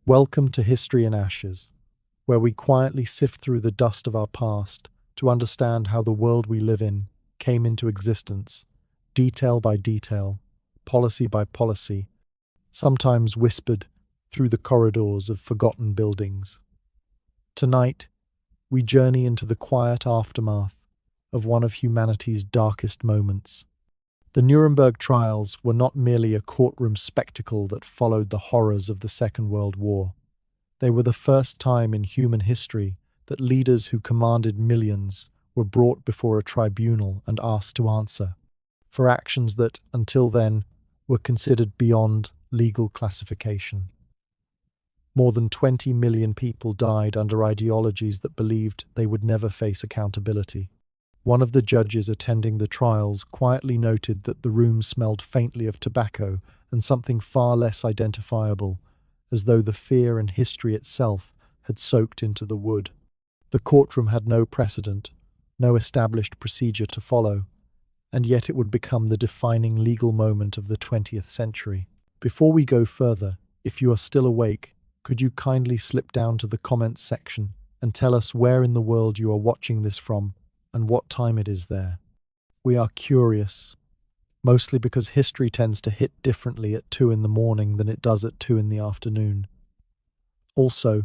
Welcome to History in Ashes, where we quietly sift through the dust of our past to understand how the world we live in came into existence, detail by detail, policy by policy, sometimes whispered through the corridors of forgotten buildings. Tonight, we journey into the quiet aftermath of one of humanity's darkest moments. The Nuremberg Trials were not merely a courtroom spectacle that followed the horrors of the Second World War. They were the first time in human history that leaders who commanded millions were brought before a tribunal and asked to answer for actions that, until then, were considered beyond legal classification. More than 20 million people died under ideologies that believed they would never face accountability. One of the judges attending the trials quietly noted that the room smelled faintly of tobacco and something far less identifiable, as though the fear and history itself had soaked into the wood. The courtroom had no precedent, no established procedure to follow, and yet it would become the defining legal moment of the 20th century. Before we go further, if you are still awake, could you kindly slip down to the comments section and tell us where in the world you are watching this from and what time it is there? We are curious, mostly because history tends to hit differently at 2 in the morning than it does at 2 in the afternoon. Also,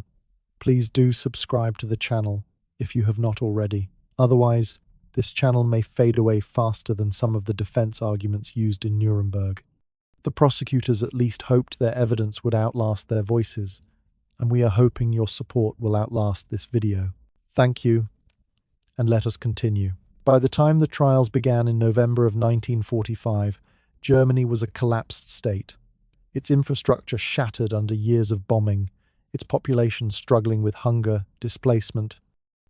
please do subscribe to the channel if you have not already. Otherwise, this channel may fade away faster than some of the defense arguments used in Nuremberg. The prosecutors at least hoped their evidence would outlast their voices, and we are hoping your support will outlast this video. Thank you, and let us continue. By the time the trials began in November of 1945, Germany was a collapsed state. Its infrastructure shattered under years of bombing, its population struggling with hunger, displacement,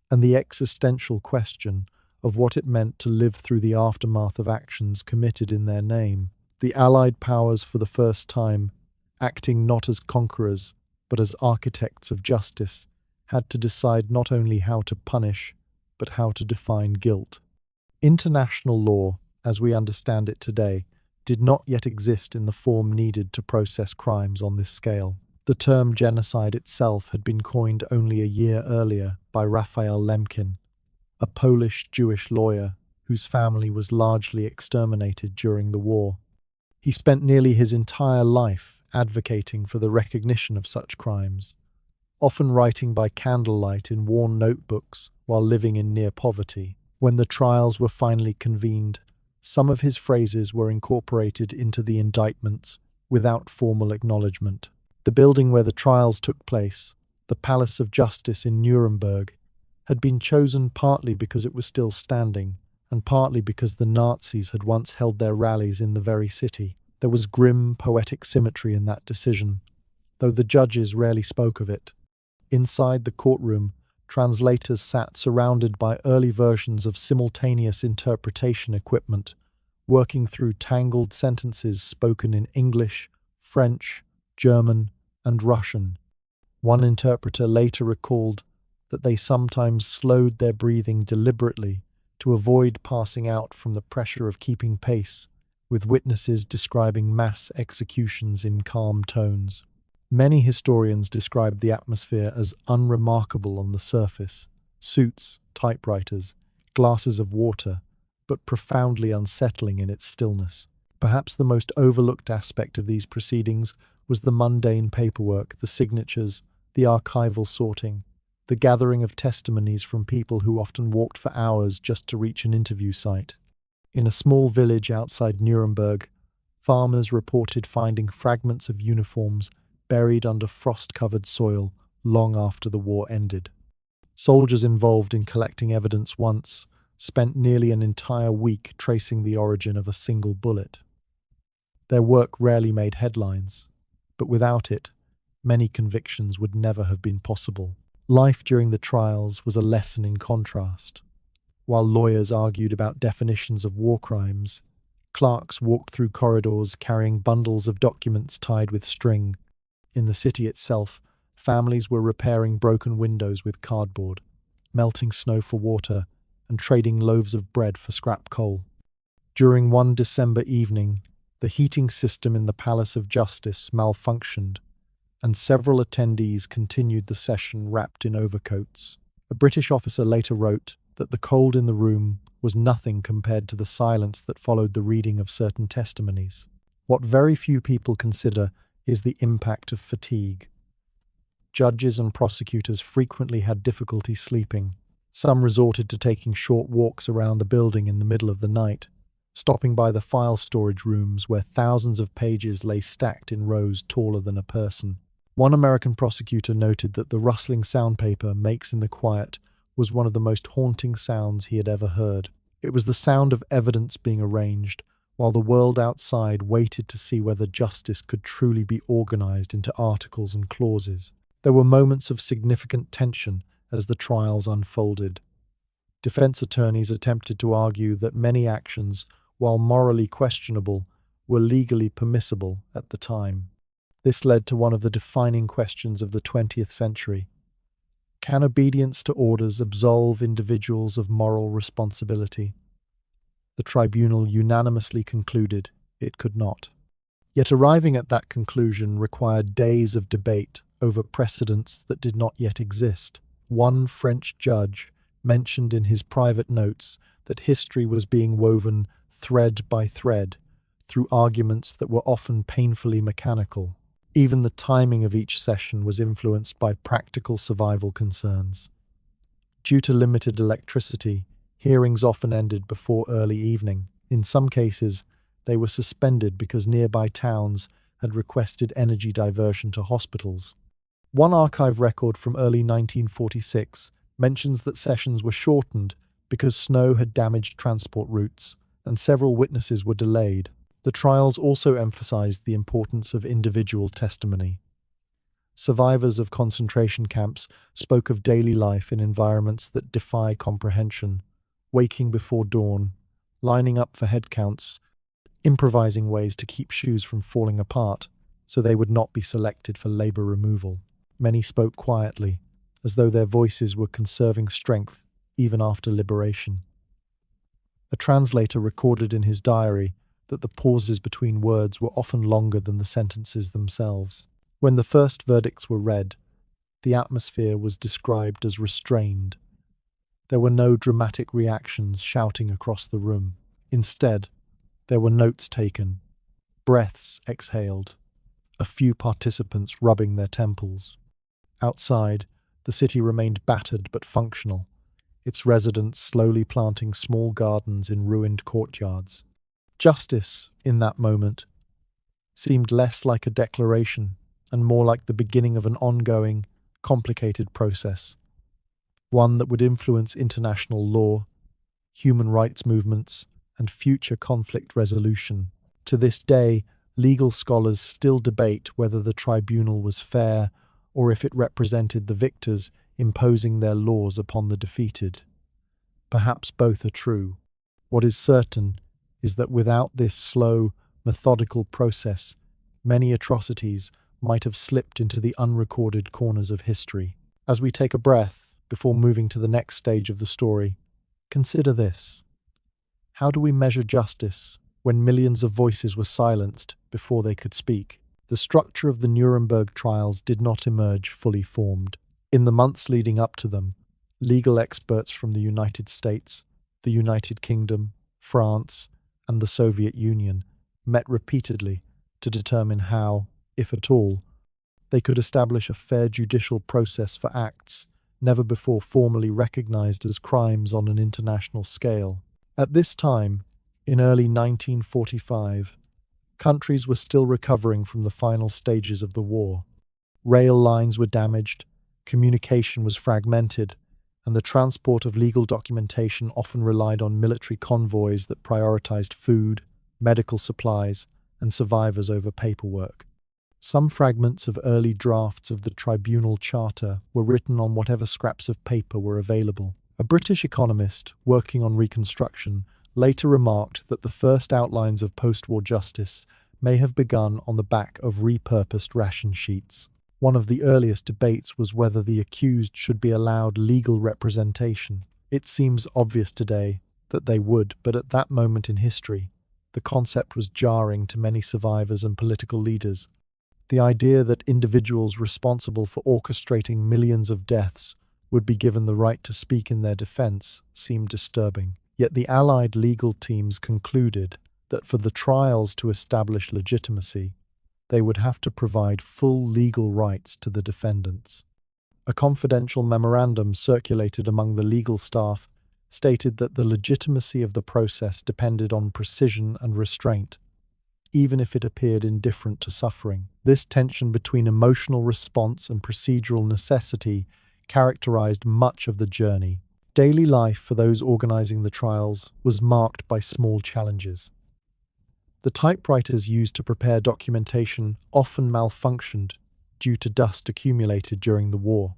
and the existential question of what it meant to live through the aftermath of actions committed in their name. The Allied powers, for the first time, acting not as conquerors, but as architects of justice, had to decide not only how to punish, but how to define guilt. International law, as we understand it today, did not yet exist in the form needed to process crimes on this scale. The term genocide itself had been coined only a year earlier by Raphael Lemkin, a Polish Jewish lawyer whose family was largely exterminated during the war. He spent nearly his entire life advocating for the recognition of such crimes, often writing by candlelight in worn notebooks while living in near poverty. When the trials were finally convened, some of his phrases were incorporated into the indictments without formal acknowledgement. The building where the trials took place, the Palace of Justice in Nuremberg, had been chosen partly because it was still standing, and partly because the Nazis had once held their rallies in the very city. There was grim, poetic symmetry in that decision, though the judges rarely spoke of it. Inside the courtroom, translators sat surrounded by early versions of simultaneous interpretation equipment, working through tangled sentences spoken in English, French, German, and Russian. One interpreter later recalled that they sometimes slowed their breathing deliberately to avoid passing out from the pressure of keeping pace, with witnesses describing mass executions in calm tones. Many historians describe the atmosphere as unremarkable on the surface: suits, typewriters, glasses of water, but profoundly unsettling in its stillness. Perhaps the most overlooked aspect of these proceedings was the mundane paperwork, the signatures, the archival sorting, the gathering of testimonies from people who often walked for hours just to reach an interview site. In a small village outside Nuremberg, farmers reported finding fragments of uniforms buried under frost-covered soil long after the war ended. Soldiers involved in collecting evidence once spent nearly an entire week tracing the origin of a single bullet. Their work rarely made headlines, but without it, many convictions would never have been possible. Life during the trials was a lesson in contrast. While lawyers argued about definitions of war crimes, clerks walked through corridors carrying bundles of documents tied with string. In the city itself, families were repairing broken windows with cardboard, melting snow for water, and trading loaves of bread for scrap coal. During one December evening, the heating system in the Palace of Justice malfunctioned, and several attendees continued the session wrapped in overcoats. A British officer later wrote that the cold in the room was nothing compared to the silence that followed the reading of certain testimonies. What very few people consider is the impact of fatigue. Judges and prosecutors frequently had difficulty sleeping. Some resorted to taking short walks around the building in the middle of the night, stopping by the file storage rooms where thousands of pages lay stacked in rows taller than a person. One American prosecutor noted that the rustling soundpaper makes in the quiet was one of the most haunting sounds he had ever heard. It was the sound of evidence being arranged, while the world outside waited to see whether justice could truly be organized into articles and clauses. There were moments of significant tension as the trials unfolded. Defense attorneys attempted to argue that many actions, while morally questionable, were legally permissible at the time. This led to one of the defining questions of the 20th century. Can obedience to orders absolve individuals of moral responsibility? The tribunal unanimously concluded it could not. Yet arriving at that conclusion required days of debate over precedents that did not yet exist. One French judge mentioned in his private notes that history was being woven thread by thread through arguments that were often painfully mechanical. Even the timing of each session was influenced by practical survival concerns. Due to limited electricity, hearings often ended before early evening. In some cases, they were suspended because nearby towns had requested energy diversion to hospitals. One archive record from early 1946 mentions that sessions were shortened because snow had damaged transport routes, and several witnesses were delayed. The trials also emphasized the importance of individual testimony. Survivors of concentration camps spoke of daily life in environments that defy comprehension, waking before dawn, lining up for head counts, improvising ways to keep shoes from falling apart so they would not be selected for labor removal. Many spoke quietly, as though their voices were conserving strength even after liberation. A translator recorded in his diary that the pauses between words were often longer than the sentences themselves. When the first verdicts were read, the atmosphere was described as restrained. There were no dramatic reactions shouting across the room. Instead, there were notes taken, breaths exhaled, a few participants rubbing their temples. Outside, the city remained battered but functional, its residents slowly planting small gardens in ruined courtyards. Justice, in that moment, seemed less like a declaration and more like the beginning of an ongoing, complicated process, one that would influence international law, human rights movements, and future conflict resolution. To this day, legal scholars still debate whether the tribunal was fair or if it represented the victors imposing their laws upon the defeated. Perhaps both are true. What is certain is that without this slow, methodical process, many atrocities might have slipped into the unrecorded corners of history. As we take a breath before moving to the next stage of the story, consider this. How do we measure justice when millions of voices were silenced before they could speak? The structure of the Nuremberg Trials did not emerge fully formed. In the months leading up to them, legal experts from the United States, the United Kingdom, France, and the Soviet Union met repeatedly to determine how, if at all, they could establish a fair judicial process for acts never before formally recognized as crimes on an international scale. At this time, in early 1945, countries were still recovering from the final stages of the war. Rail lines were damaged, communication was fragmented, and the transport of legal documentation often relied on military convoys that prioritized food, medical supplies, and survivors over paperwork. Some fragments of early drafts of the tribunal charter were written on whatever scraps of paper were available. A British economist working on reconstruction later remarked that the first outlines of post-war justice may have begun on the back of repurposed ration sheets. One of the earliest debates was whether the accused should be allowed legal representation. It seems obvious today that they would, but at that moment in history, the concept was jarring to many survivors and political leaders. The idea that individuals responsible for orchestrating millions of deaths would be given the right to speak in their defense seemed disturbing. Yet the Allied legal teams concluded that for the trials to establish legitimacy, they would have to provide full legal rights to the defendants. A confidential memorandum circulated among the legal staff stated that the legitimacy of the process depended on precision and restraint, even if it appeared indifferent to suffering. This tension between emotional response and procedural necessity characterized much of the journey. Daily life for those organizing the trials was marked by small challenges. The typewriters used to prepare documentation often malfunctioned due to dust accumulated during the war.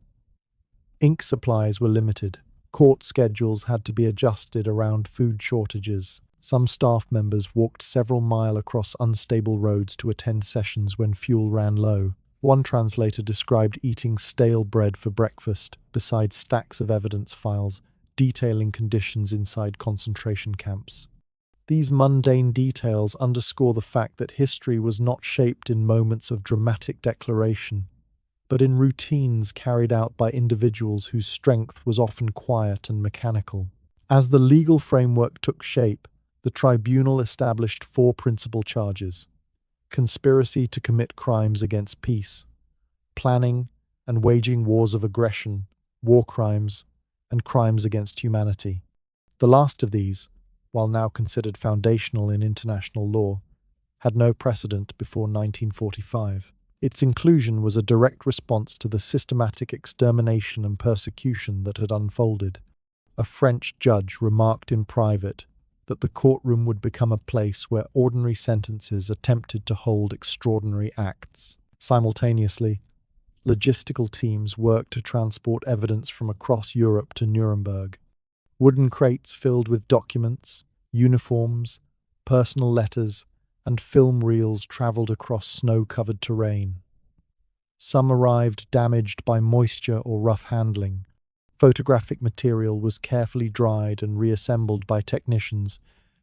Ink supplies were limited. Court schedules had to be adjusted around food shortages. Some staff members walked several miles across unstable roads to attend sessions when fuel ran low. One translator described eating stale bread for breakfast beside stacks of evidence files detailing conditions inside concentration camps. These mundane details underscore the fact that history was not shaped in moments of dramatic declaration, but in routines carried out by individuals whose strength was often quiet and mechanical. As the legal framework took shape, the tribunal established four principal charges: conspiracy to commit crimes against peace, planning and waging wars of aggression, war crimes, and crimes against humanity. The last of these, while now considered foundational in international law, had no precedent before 1945. Its inclusion was a direct response to the systematic extermination and persecution that had unfolded. A French judge remarked in private that the courtroom would become a place where ordinary sentences attempted to hold extraordinary acts. Simultaneously, logistical teams worked to transport evidence from across Europe to Nuremberg. Wooden crates filled with documents, uniforms, personal letters, and film reels traveled across snow-covered terrain. Some arrived damaged by moisture or rough handling. Photographic material was carefully dried and reassembled by technicians,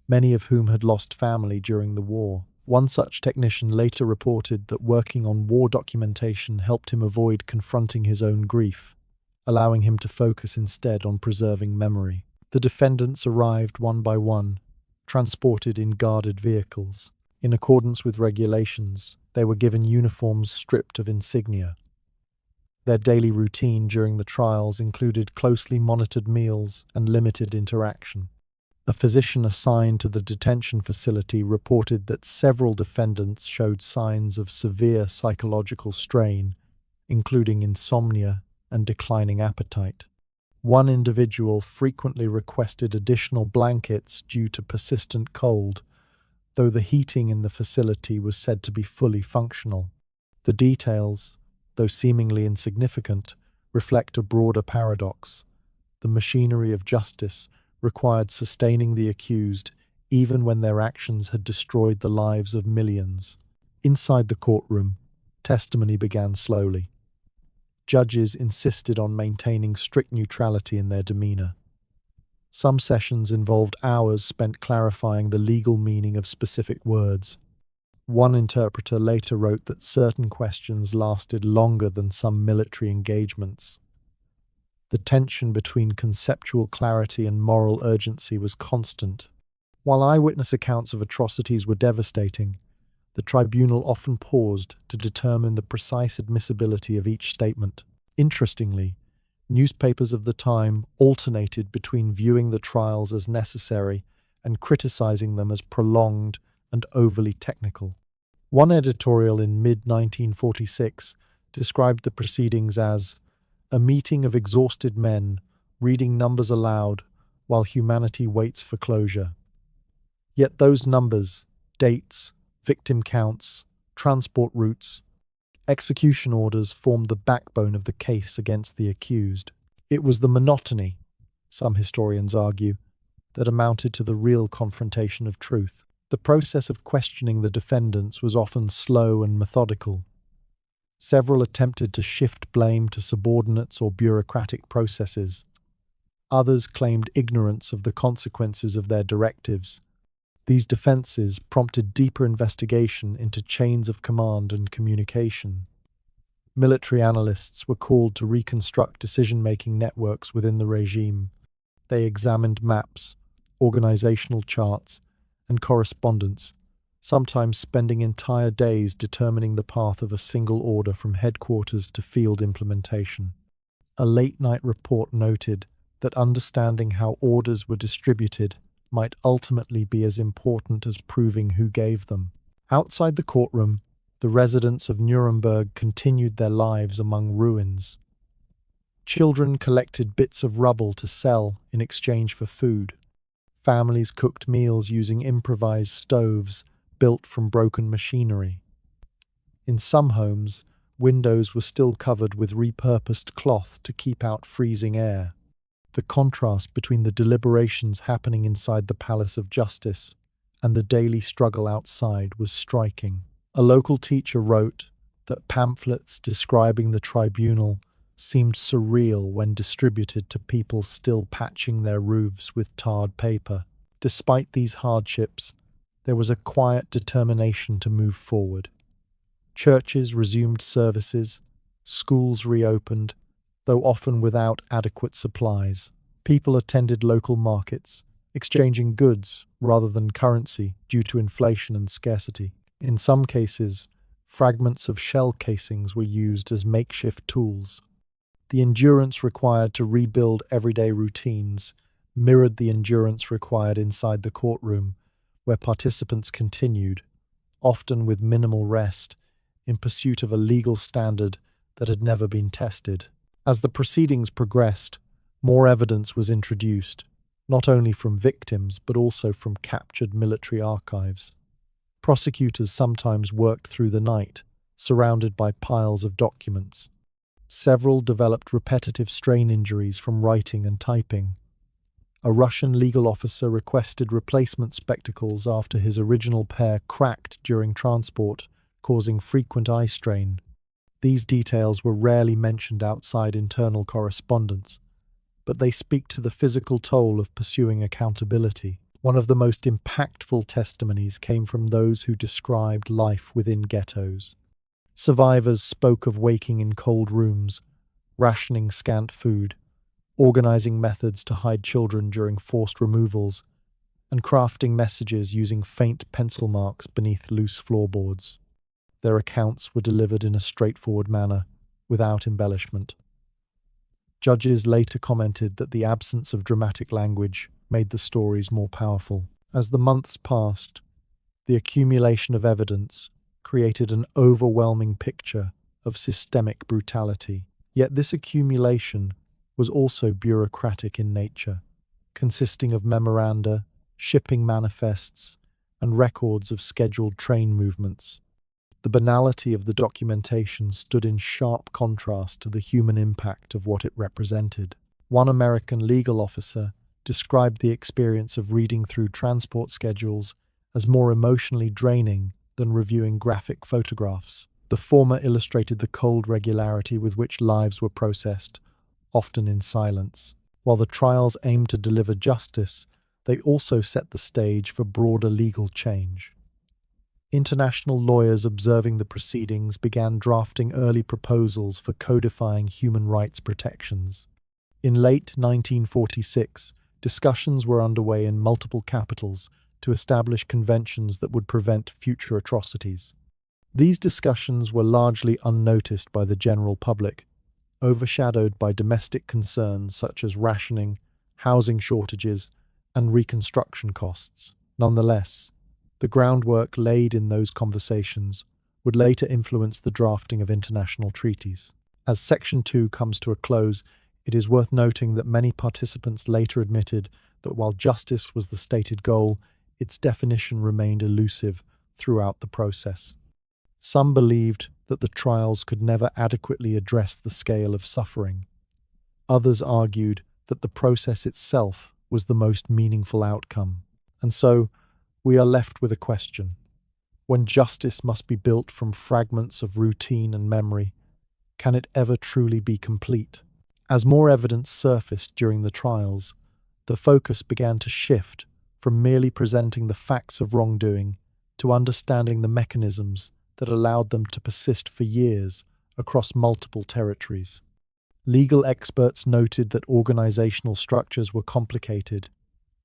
many of whom had lost family during the war. One such technician later reported that working on war documentation helped him avoid confronting his own grief, allowing him to focus instead on preserving memory. The defendants arrived one by one, transported in guarded vehicles. In accordance with regulations, they were given uniforms stripped of insignia. Their daily routine during the trials included closely monitored meals and limited interaction. A physician assigned to the detention facility reported that several defendants showed signs of severe psychological strain, including insomnia and declining appetite. One individual frequently requested additional blankets due to persistent cold, though the heating in the facility was said to be fully functional. The details, though seemingly insignificant, reflect a broader paradox. The machinery of justice required sustaining the accused even when their actions had destroyed the lives of millions. Inside the courtroom, testimony began slowly. Judges insisted on maintaining strict neutrality in their demeanor. Some sessions involved hours spent clarifying the legal meaning of specific words. One interpreter later wrote that certain questions lasted longer than some military engagements. The tension between conceptual clarity and moral urgency was constant. While eyewitness accounts of atrocities were devastating, the tribunal often paused to determine the precise admissibility of each statement. Interestingly, newspapers of the time alternated between viewing the trials as necessary and criticizing them as prolonged and overly technical. One editorial in mid-1946 described the proceedings as a meeting of exhausted men reading numbers aloud while humanity waits for closure. Yet those numbers, dates, victim counts, transport routes, execution orders formed the backbone of the case against the accused. It was the monotony, some historians argue, that amounted to the real confrontation of truth. The process of questioning the defendants was often slow and methodical. Several attempted to shift blame to subordinates or bureaucratic processes. Others claimed ignorance of the consequences of their directives. These defenses prompted deeper investigation into chains of command and communication. Military analysts were called to reconstruct decision-making networks within the regime. They examined maps, organizational charts, and correspondence, sometimes spending entire days determining the path of a single order from headquarters to field implementation. A late-night report noted that understanding how orders were distributed might ultimately be as important as proving who gave them. Outside the courtroom, the residents of Nuremberg continued their lives among ruins. Children collected bits of rubble to sell in exchange for food. Families cooked meals using improvised stoves built from broken machinery. In some homes, windows were still covered with repurposed cloth to keep out freezing air. The contrast between the deliberations happening inside the Palace of Justice and the daily struggle outside was striking. A local teacher wrote that pamphlets describing the tribunal seemed surreal when distributed to people still patching their roofs with tarred paper. Despite these hardships, there was a quiet determination to move forward. Churches resumed services, schools reopened, though often without adequate supplies. People attended local markets, exchanging goods rather than currency due to inflation and scarcity. In some cases, fragments of shell casings were used as makeshift tools. The endurance required to rebuild everyday routines mirrored the endurance required inside the courtroom, where participants continued, often with minimal rest, in pursuit of a legal standard that had never been tested. As the proceedings progressed, more evidence was introduced, not only from victims but also from captured military archives. Prosecutors sometimes worked through the night, surrounded by piles of documents. Several developed repetitive strain injuries from writing and typing. A Russian legal officer requested replacement spectacles after his original pair cracked during transport, causing frequent eye strain. These details were rarely mentioned outside internal correspondence, but they speak to the physical toll of pursuing accountability. One of the most impactful testimonies came from those who described life within ghettos. Survivors spoke of waking in cold rooms, rationing scant food, organizing methods to hide children during forced removals, and crafting messages using faint pencil marks beneath loose floorboards. Their accounts were delivered in a straightforward manner, without embellishment. Judges later commented that the absence of dramatic language made the stories more powerful. As the months passed, the accumulation of evidence created an overwhelming picture of systemic brutality. Yet this accumulation was also bureaucratic in nature, consisting of memoranda, shipping manifests, and records of scheduled train movements. The banality of the documentation stood in sharp contrast to the human impact of what it represented. One American legal officer described the experience of reading through transport schedules as more emotionally draining than reviewing graphic photographs. The former illustrated the cold regularity with which lives were processed, often in silence. While the trials aimed to deliver justice, they also set the stage for broader legal change. International lawyers observing the proceedings began drafting early proposals for codifying human rights protections. In late 1946, discussions were underway in multiple capitals to establish conventions that would prevent future atrocities. These discussions were largely unnoticed by the general public, overshadowed by domestic concerns such as rationing, housing shortages, and reconstruction costs. Nonetheless, the groundwork laid in those conversations would later influence the drafting of international treaties. As Section 2 comes to a close, it is worth noting that many participants later admitted that while justice was the stated goal, its definition remained elusive throughout the process. Some believed that the trials could never adequately address the scale of suffering. Others argued that the process itself was the most meaningful outcome. And so, we are left with a question. When justice must be built from fragments of routine and memory, can it ever truly be complete? As more evidence surfaced during the trials, the focus began to shift from merely presenting the facts of wrongdoing to understanding the mechanisms that allowed them to persist for years across multiple territories. Legal experts noted that organizational structures were complicated,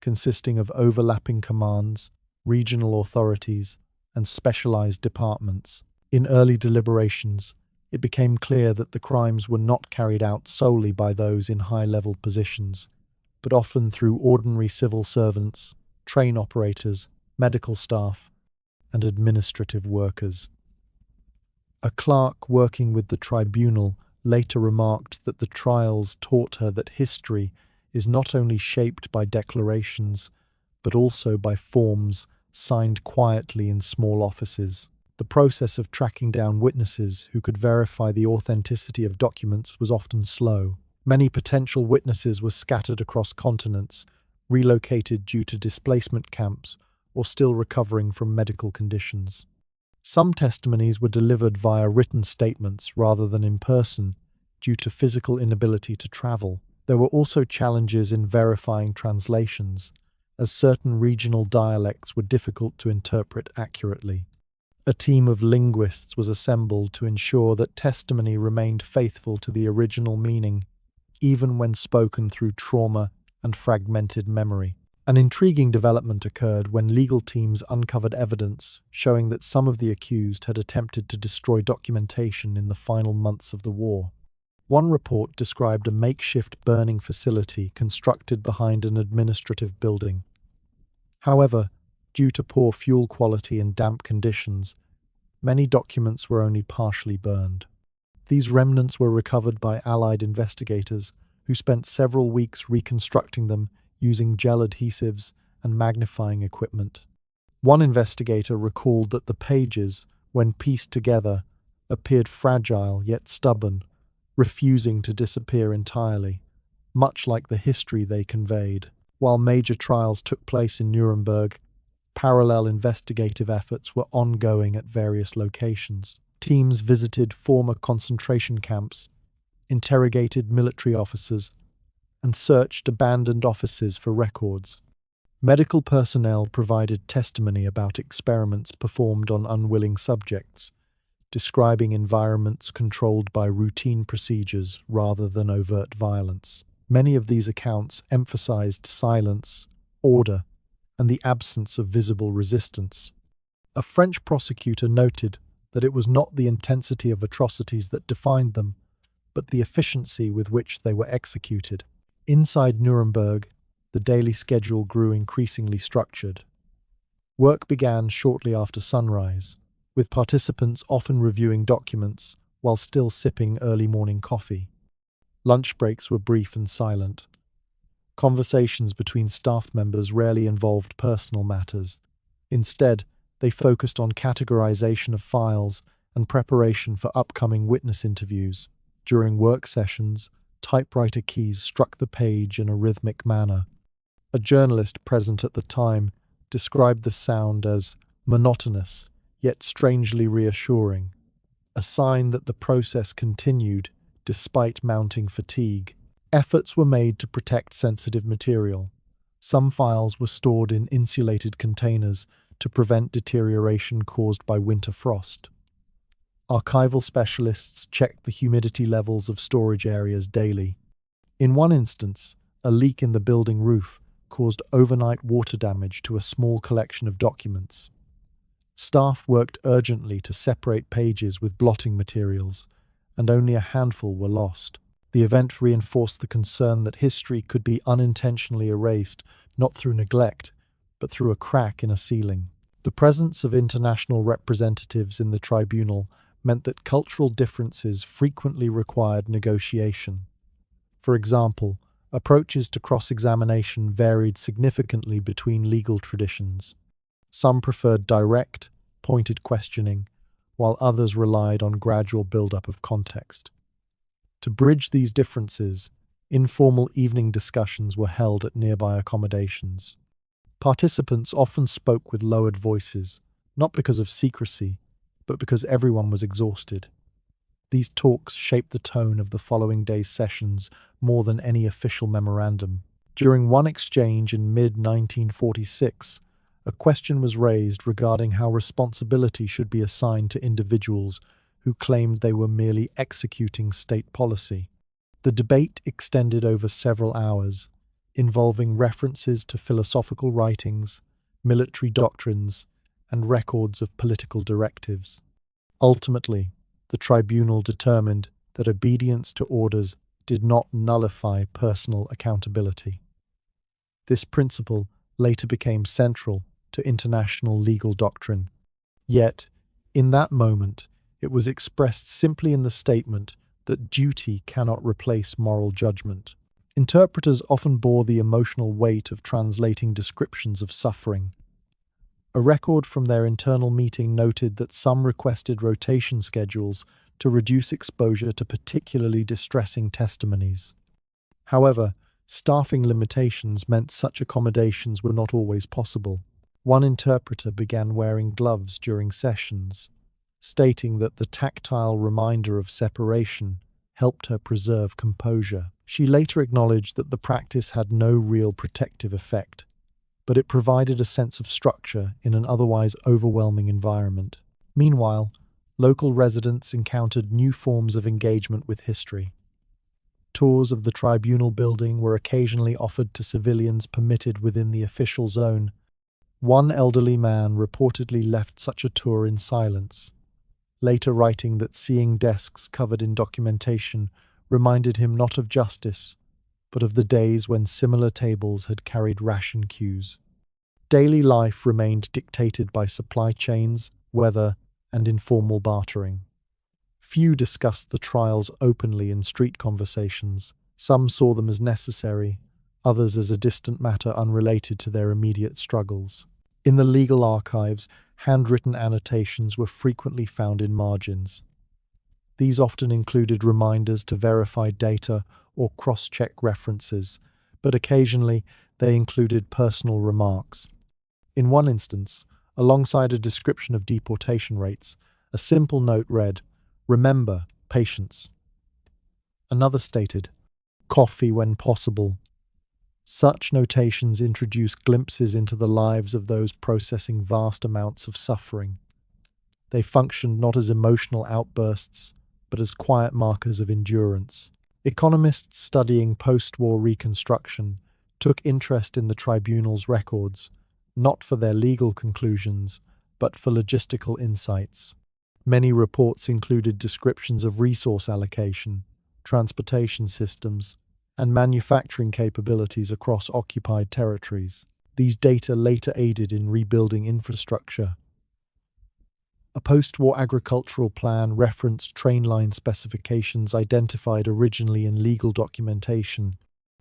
consisting of overlapping commands, regional authorities, and specialized departments. In early deliberations, it became clear that the crimes were not carried out solely by those in high-level positions, but often through ordinary civil servants, train operators, medical staff, and administrative workers. A clerk working with the tribunal later remarked that the trials taught her that history is not only shaped by declarations, but also by forms signed quietly in small offices. The process of tracking down witnesses who could verify the authenticity of documents was often slow. Many potential witnesses were scattered across continents, relocated due to displacement camps, or still recovering from medical conditions. Some testimonies were delivered via written statements rather than in person due to physical inability to travel. There were also challenges in verifying translations, as certain regional dialects were difficult to interpret accurately. A team of linguists was assembled to ensure that testimony remained faithful to the original meaning, even when spoken through trauma and fragmented memory. An intriguing development occurred when legal teams uncovered evidence showing that some of the accused had attempted to destroy documentation in the final months of the war. One report described a makeshift burning facility constructed behind an administrative building. However, due to poor fuel quality and damp conditions, many documents were only partially burned. These remnants were recovered by Allied investigators, who spent several weeks reconstructing them using gel adhesives and magnifying equipment. One investigator recalled that the pages, when pieced together, appeared fragile yet stubborn, refusing to disappear entirely, much like the history they conveyed. While major trials took place in Nuremberg, parallel investigative efforts were ongoing at various locations. Teams visited former concentration camps, interrogated military officers, and searched abandoned offices for records. Medical personnel provided testimony about experiments performed on unwilling subjects, describing environments controlled by routine procedures rather than overt violence. Many of these accounts emphasized silence, order, and the absence of visible resistance. A French prosecutor noted that it was not the intensity of atrocities that defined them, but the efficiency with which they were executed. Inside Nuremberg, the daily schedule grew increasingly structured. Work began shortly after sunrise, with participants often reviewing documents while still sipping early morning coffee. Lunch breaks were brief and silent. Conversations between staff members rarely involved personal matters. Instead, they focused on categorization of files and preparation for upcoming witness interviews. During work sessions, typewriter keys struck the page in a rhythmic manner. A journalist present at the time described the sound as monotonous, yet strangely reassuring, a sign that the process continued despite mounting fatigue. Efforts were made to protect sensitive material. Some files were stored in insulated containers to prevent deterioration caused by winter frost. Archival specialists checked the humidity levels of storage areas daily. In one instance, a leak in the building roof caused overnight water damage to a small collection of documents. Staff worked urgently to separate pages with blotting materials, and only a handful were lost. The event reinforced the concern that history could be unintentionally erased, not through neglect, but through a crack in a ceiling. The presence of international representatives in the tribunal meant that cultural differences frequently required negotiation. For example, approaches to cross-examination varied significantly between legal traditions. Some preferred direct, pointed questioning, while others relied on gradual build-up of context. To bridge these differences, informal evening discussions were held at nearby accommodations. Participants often spoke with lowered voices, not because of secrecy, but because everyone was exhausted. These talks shaped the tone of the following day's sessions more than any official memorandum. During one exchange in mid-1946, a question was raised regarding how responsibility should be assigned to individuals who claimed they were merely executing state policy. The debate extended over several hours, involving references to philosophical writings, military doctrines, and records of political directives. Ultimately, the tribunal determined that obedience to orders did not nullify personal accountability. This principle later became central to international legal doctrine. Yet, in that moment, it was expressed simply in the statement that duty cannot replace moral judgment. Interpreters often bore the emotional weight of translating descriptions of suffering. A record from their internal meeting noted that some requested rotation schedules to reduce exposure to particularly distressing testimonies. However, staffing limitations meant such accommodations were not always possible. One interpreter began wearing gloves during sessions, stating that the tactile reminder of separation helped her preserve composure. She later acknowledged that the practice had no real protective effect, but it provided a sense of structure in an otherwise overwhelming environment. Meanwhile, local residents encountered new forms of engagement with history. Tours of the tribunal building were occasionally offered to civilians permitted within the official zone. One elderly man reportedly left such a tour in silence, later writing that seeing desks covered in documentation reminded him not of justice, but of the days when similar tables had carried ration queues. Daily life remained dictated by supply chains, weather, and informal bartering. Few discussed the trials openly in street conversations. Some saw them as necessary, others as a distant matter unrelated to their immediate struggles. In the legal archives, handwritten annotations were frequently found in margins. These often included reminders to verify data or cross-check references, but occasionally they included personal remarks. In one instance, alongside a description of deportation rates, a simple note read, "Remember, patience." Another stated, "Coffee when possible." Such notations introduce glimpses into the lives of those processing vast amounts of suffering. They functioned not as emotional outbursts, but as quiet markers of endurance. Economists studying post-war reconstruction took interest in the tribunal's records, not for their legal conclusions, but for logistical insights. Many reports included descriptions of resource allocation, transportation systems, and manufacturing capabilities across occupied territories. These data later aided in rebuilding infrastructure. A post-war agricultural plan referenced train line specifications identified originally in legal documentation.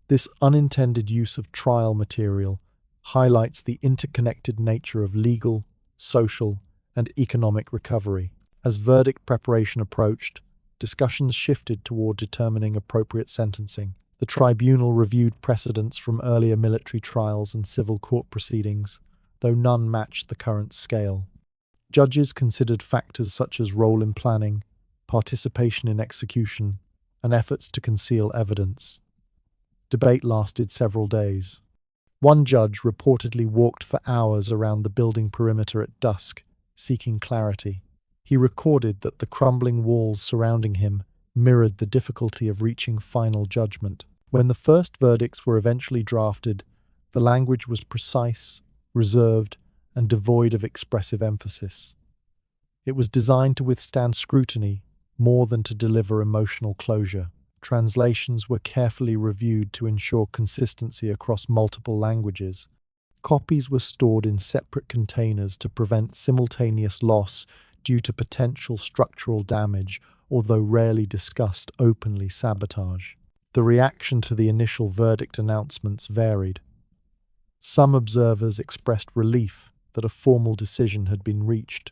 This unintended use of trial material highlights the interconnected nature of legal, social, and economic recovery. As verdict preparation approached, discussions shifted toward determining appropriate sentencing. The tribunal reviewed precedents from earlier military trials and civil court proceedings, though none matched the current scale. Judges considered factors such as role in planning, participation in execution, and efforts to conceal evidence. Debate lasted several days. One judge reportedly walked for hours around the building perimeter at dusk, seeking clarity. He recorded that the crumbling walls surrounding him mirrored the difficulty of reaching final judgment. When the first verdicts were eventually drafted, the language was precise, reserved, and devoid of expressive emphasis. It was designed to withstand scrutiny more than to deliver emotional closure. Translations were carefully reviewed to ensure consistency across multiple languages. Copies were stored in separate containers to prevent simultaneous loss due to potential structural damage, although rarely discussed openly sabotage. The reaction to the initial verdict announcements varied. Some observers expressed relief that a formal decision had been reached.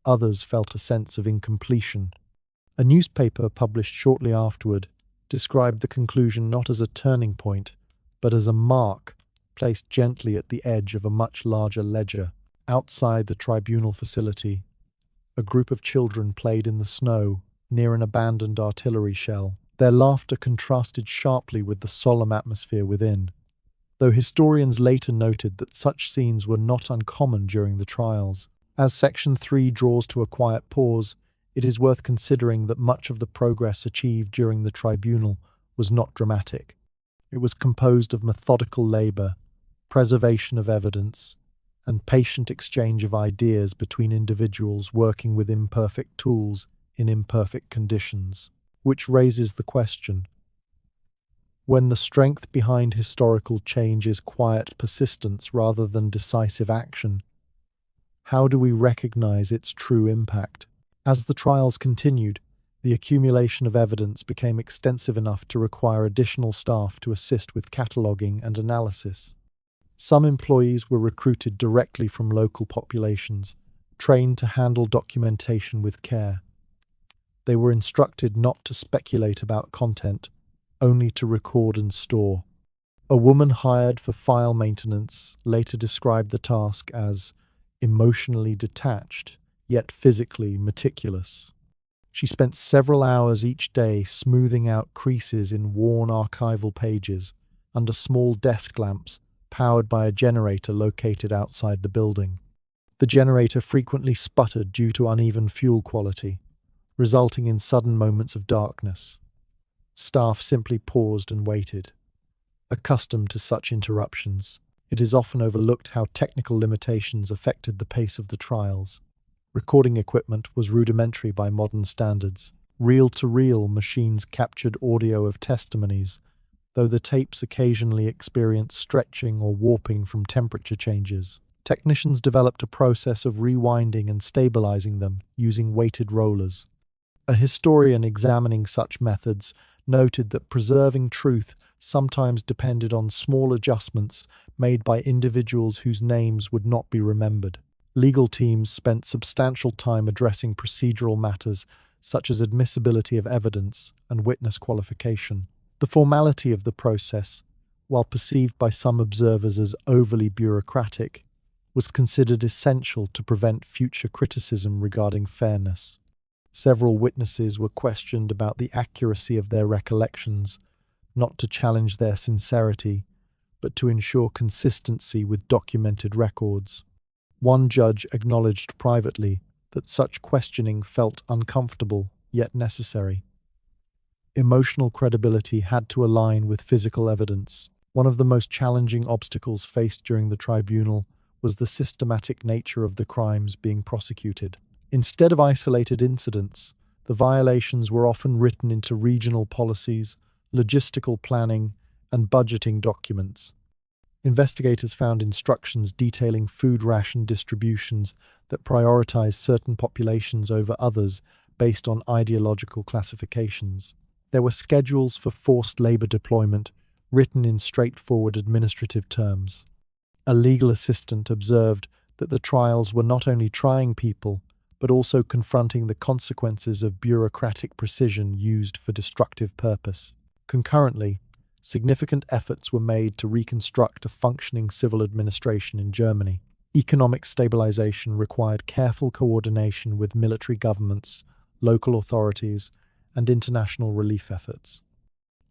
Others felt a sense of incompletion. A newspaper published shortly afterward described the conclusion not as a turning point, but as a mark placed gently at the edge of a much larger ledger. Outside the tribunal facility, a group of children played in the snow near an abandoned artillery shell. Their laughter contrasted sharply with the solemn atmosphere within. though historians later noted that such scenes were not uncommon during the trials. As Section 3 draws to a quiet pause, it is worth considering that much of the progress achieved during the tribunal was not dramatic. It was composed of methodical labor, preservation of evidence, and patient exchange of ideas between individuals working with imperfect tools in imperfect conditions, which raises the question: when the strength behind historical change is quiet persistence rather than decisive action, how do we recognize its true impact? As the trials continued, the accumulation of evidence became extensive enough to require additional staff to assist with cataloging and analysis. Some employees were recruited directly from local populations, trained to handle documentation with care. They were instructed not to speculate about content, only to record and store. A woman hired for file maintenance later described the task as emotionally detached, yet physically meticulous. She spent several hours each day smoothing out creases in worn archival pages under small desk lamps powered by a generator located outside the building. The generator frequently sputtered due to uneven fuel quality, resulting in sudden moments of darkness. Staff simply paused and waited. Accustomed to such interruptions, it is often overlooked how technical limitations affected the pace of the trials. Recording equipment was rudimentary by modern standards. Reel-to-reel machines captured audio of testimonies, though the tapes occasionally experienced stretching or warping from temperature changes. Technicians developed a process of rewinding and stabilizing them using weighted rollers. A historian examining such methods noted that preserving truth sometimes depended on small adjustments made by individuals whose names would not be remembered. Legal teams spent substantial time addressing procedural matters such as admissibility of evidence and witness qualification. The formality of the process, while perceived by some observers as overly bureaucratic, was considered essential to prevent future criticism regarding fairness. Several witnesses were questioned about the accuracy of their recollections, not to challenge their sincerity, but to ensure consistency with documented records. One judge acknowledged privately that such questioning felt uncomfortable yet necessary. Emotional credibility had to align with physical evidence. One of the most challenging obstacles faced during the tribunal was the systematic nature of the crimes being prosecuted. Instead of isolated incidents, the violations were often written into regional policies, logistical planning, and budgeting documents. Investigators found instructions detailing food ration distributions that prioritized certain populations over others based on ideological classifications. There were schedules for forced labor deployment written in straightforward administrative terms. A legal assistant observed that the trials were not only trying people, but also confronting the consequences of bureaucratic precision used for destructive purpose. Concurrently, significant efforts were made to reconstruct a functioning civil administration in Germany. Economic stabilization required careful coordination with military governments, local authorities, and international relief efforts.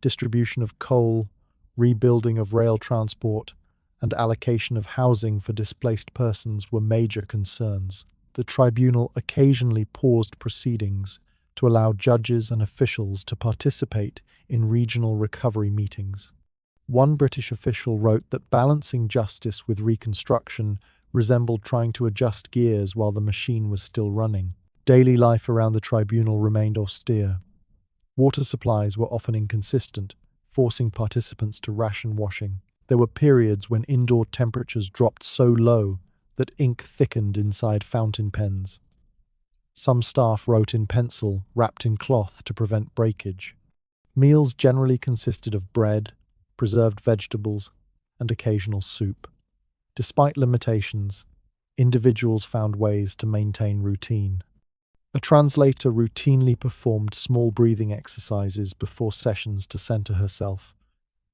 Distribution of coal, rebuilding of rail transport, and allocation of housing for displaced persons were major concerns. The tribunal occasionally paused proceedings to allow judges and officials to participate in regional recovery meetings. One British official wrote that balancing justice with reconstruction resembled trying to adjust gears while the machine was still running. Daily life around the tribunal remained austere. Water supplies were often inconsistent, forcing participants to ration washing. There were periods when indoor temperatures dropped so low that ink thickened inside fountain pens. Some staff wrote in pencil, wrapped in cloth to prevent breakage. Meals generally consisted of bread, preserved vegetables, and occasional soup. Despite limitations, individuals found ways to maintain routine. A translator routinely performed small breathing exercises before sessions to center herself,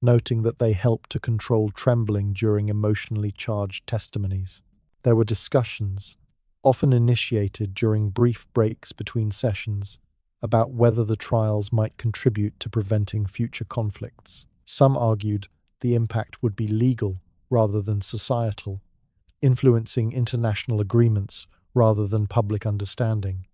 noting that they helped to control trembling during emotionally charged testimonies. There were discussions, often initiated during brief breaks between sessions, about whether the trials might contribute to preventing future conflicts. Some argued the impact would be legal rather than societal, influencing international agreements rather than public understanding.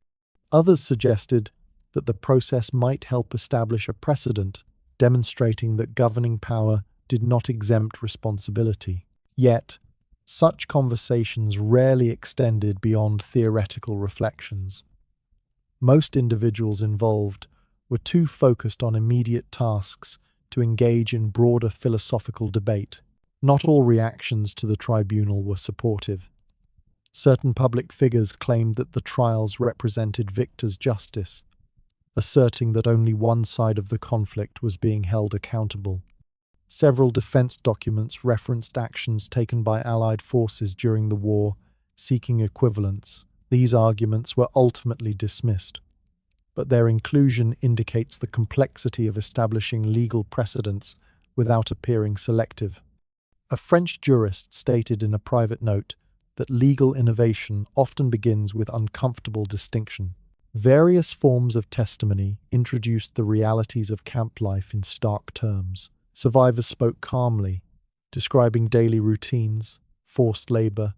Others suggested that the process might help establish a precedent, demonstrating that governing power did not exempt responsibility. Yet, such conversations rarely extended beyond theoretical reflections. Most individuals involved were too focused on immediate tasks to engage in broader philosophical debate. Not all reactions to the tribunal were supportive. Certain public figures claimed that the trials represented victors' justice, asserting that only one side of the conflict was being held accountable. Several defense documents referenced actions taken by Allied forces during the war, seeking equivalence. These arguments were ultimately dismissed, but their inclusion indicates the complexity of establishing legal precedents without appearing selective. A French jurist stated in a private note that legal innovation often begins with uncomfortable distinction. Various forms of testimony introduced the realities of camp life in stark terms. Survivors spoke calmly, describing daily routines, forced labor,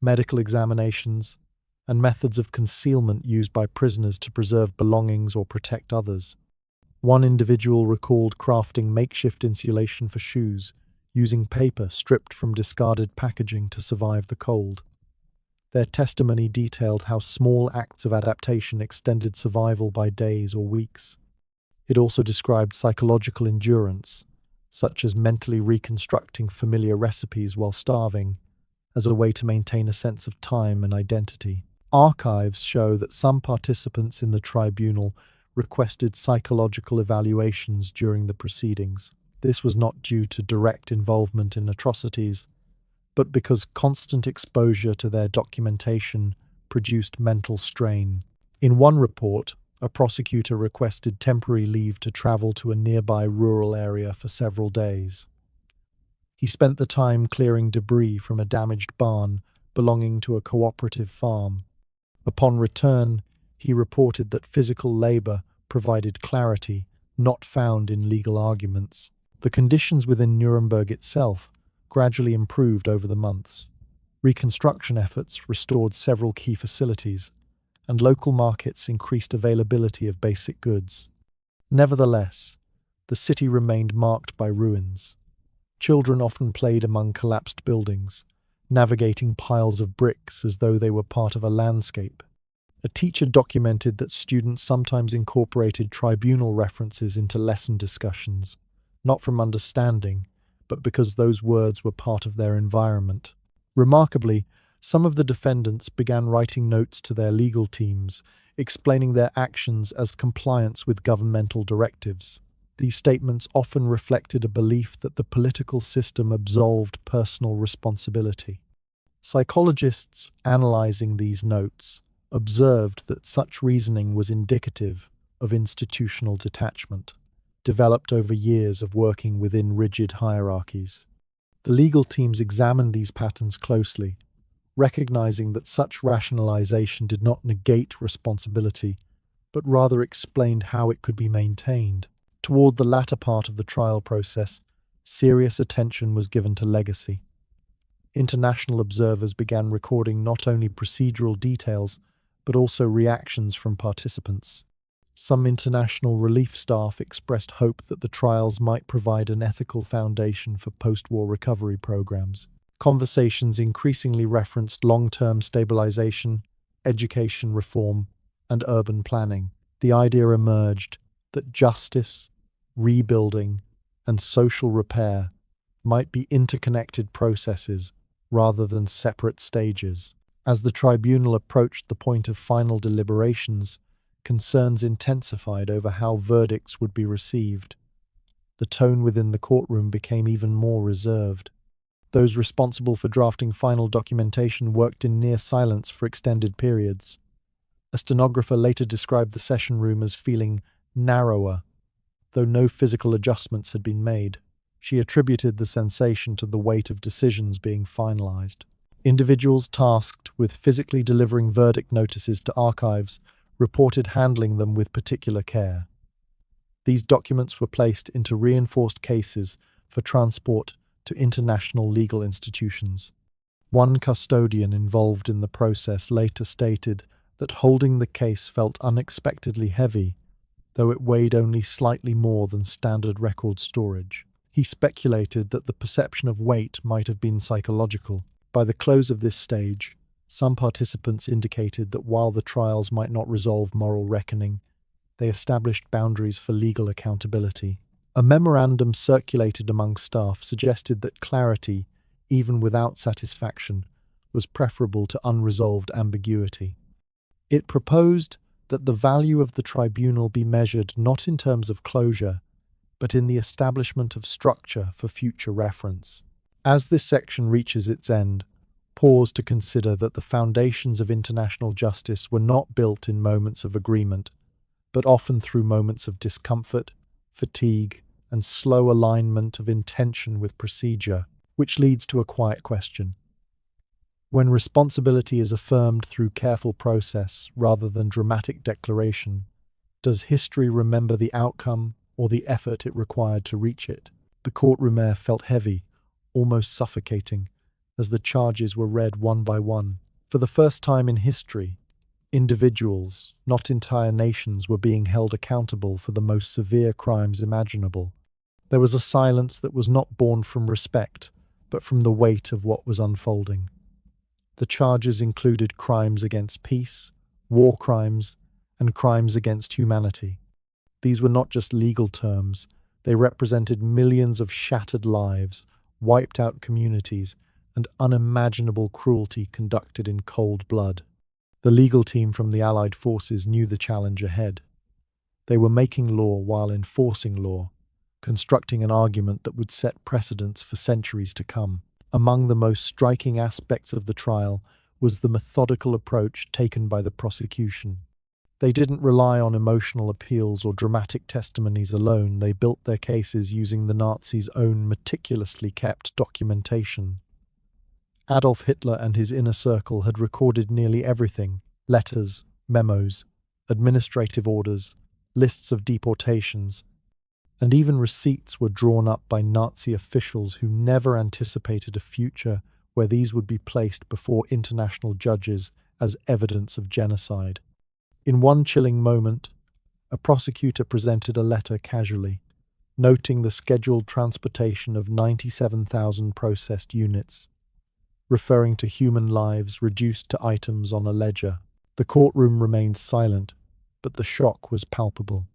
medical examinations, and methods of concealment used by prisoners to preserve belongings or protect others. One individual recalled crafting makeshift insulation for shoes, using paper stripped from discarded packaging to survive the cold. Their testimony detailed how small acts of adaptation extended survival by days or weeks. It also described psychological endurance, such as mentally reconstructing familiar recipes while starving, as a way to maintain a sense of time and identity. Archives show that some participants in the tribunal requested psychological evaluations during the proceedings. This was not due to direct involvement in atrocities, but because constant exposure to their documentation produced mental strain. In one report, a prosecutor requested temporary leave to travel to a nearby rural area for several days. He spent the time clearing debris from a damaged barn belonging to a cooperative farm. Upon return, he reported that physical labor provided clarity not found in legal arguments. The conditions within Nuremberg itself gradually improved over the months. Reconstruction efforts restored several key facilities, and local markets increased availability of basic goods. Nevertheless, the city remained marked by ruins. Children often played among collapsed buildings, navigating piles of bricks as though they were part of a landscape. A teacher documented that students sometimes incorporated tribunal references into lesson discussions, not from understanding, but because those words were part of their environment. Remarkably, some of the defendants began writing notes to their legal teams, explaining their actions as compliance with governmental directives. These statements often reflected a belief that the political system absolved personal responsibility. Psychologists analyzing these notes observed that such reasoning was indicative of institutional detachment, developed over years of working within rigid hierarchies. The legal teams examined these patterns closely, recognizing that such rationalization did not negate responsibility, but rather explained how it could be maintained. Toward the latter part of the trial process, serious attention was given to legacy. International observers began recording not only procedural details, but also reactions from participants. Some international relief staff expressed hope that the trials might provide an ethical foundation for post-war recovery programs. Conversations increasingly referenced long-term stabilization, education reform, and urban planning. The idea emerged that justice, rebuilding, and social repair might be interconnected processes rather than separate stages. As the tribunal approached the point of final deliberations, concerns intensified over how verdicts would be received. The tone within the courtroom became even more reserved. Those responsible for drafting final documentation worked in near silence for extended periods. A stenographer later described the session room as feeling narrower, though no physical adjustments had been made. She attributed the sensation to the weight of decisions being finalized. Individuals tasked with physically delivering verdict notices to archives reported handling them with particular care. These documents were placed into reinforced cases for transport to international legal institutions. One custodian involved in the process later stated that holding the case felt unexpectedly heavy, though it weighed only slightly more than standard record storage. He speculated that the perception of weight might have been psychological. By the close of this stage, some participants indicated that while the trials might not resolve moral reckoning, they established boundaries for legal accountability. A memorandum circulated among staff suggested that clarity, even without satisfaction, was preferable to unresolved ambiguity. It proposed that the value of the tribunal be measured not in terms of closure, but in the establishment of structure for future reference. As this section reaches its end, pause to consider that the foundations of international justice were not built in moments of agreement, but often through moments of discomfort, fatigue, and slow alignment of intention with procedure, which leads to a quiet question. When responsibility is affirmed through careful process rather than dramatic declaration, does history remember the outcome or the effort it required to reach it? The courtroom air felt heavy, almost suffocating, as the charges were read one by one. For the first time in history, individuals, not entire nations, were being held accountable for the most severe crimes imaginable. There was a silence that was not born from respect, but from the weight of what was unfolding. The charges included crimes against peace, war crimes, and crimes against humanity. These were not just legal terms, they represented millions of shattered lives, wiped out communities, and unimaginable cruelty conducted in cold blood. The legal team from the Allied forces knew the challenge ahead. They were making law while enforcing law, constructing an argument that would set precedents for centuries to come. Among the most striking aspects of the trial was the methodical approach taken by the prosecution. They didn't rely on emotional appeals or dramatic testimonies alone. They built their cases using the Nazis' own meticulously kept documentation. Adolf Hitler and his inner circle had recorded nearly everything: letters, memos, administrative orders, lists of deportations, and even receipts were drawn up by Nazi officials who never anticipated a future where these would be placed before international judges as evidence of genocide. In one chilling moment, a prosecutor presented a letter casually, noting the scheduled transportation of 97,000 processed units, referring to human lives reduced to items on a ledger. The courtroom remained silent, but the shock was palpable.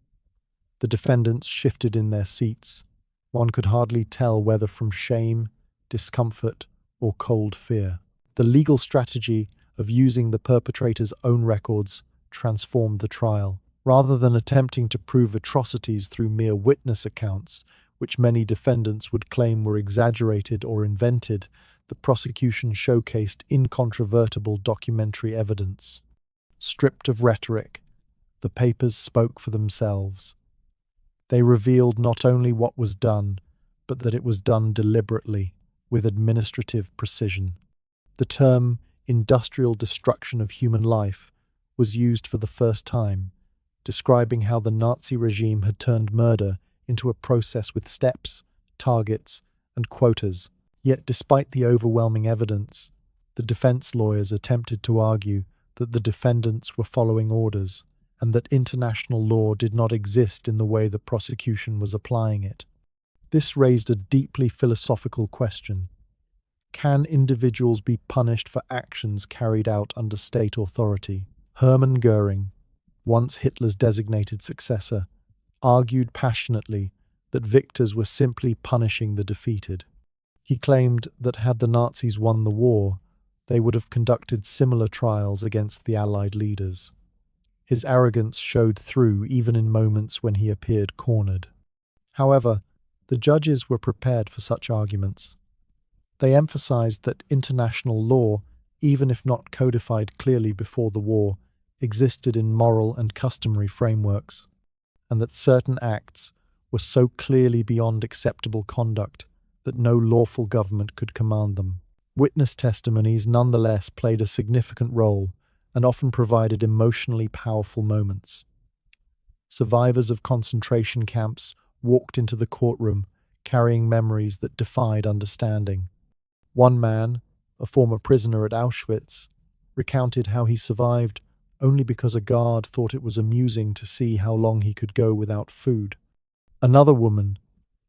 The defendants shifted in their seats. One could hardly tell whether from shame, discomfort, or cold fear. The legal strategy of using the perpetrator's own records transformed the trial. Rather than attempting to prove atrocities through mere witness accounts, which many defendants would claim were exaggerated or invented, the prosecution showcased incontrovertible documentary evidence. Stripped of rhetoric, the papers spoke for themselves. They revealed not only what was done, but that it was done deliberately, with administrative precision. The term industrial destruction of human life was used for the first time, describing how the Nazi regime had turned murder into a process with steps, targets, and quotas. Yet despite the overwhelming evidence, the defense lawyers attempted to argue that the defendants were following orders, and that international law did not exist in the way the prosecution was applying it. This raised a deeply philosophical question. Can individuals be punished for actions carried out under state authority? Hermann Goering, once Hitler's designated successor, argued passionately that victors were simply punishing the defeated. He claimed that had the Nazis won the war, they would have conducted similar trials against the Allied leaders. His arrogance showed through even in moments when he appeared cornered. However, the judges were prepared for such arguments. They emphasized that international law, even if not codified clearly before the war, existed in moral and customary frameworks, and that certain acts were so clearly beyond acceptable conduct that no lawful government could command them. Witness testimonies nonetheless played a significant role and often provided emotionally powerful moments. Survivors of concentration camps walked into the courtroom carrying memories that defied understanding. One man, a former prisoner at Auschwitz, recounted how he survived only because a guard thought it was amusing to see how long he could go without food. Another woman,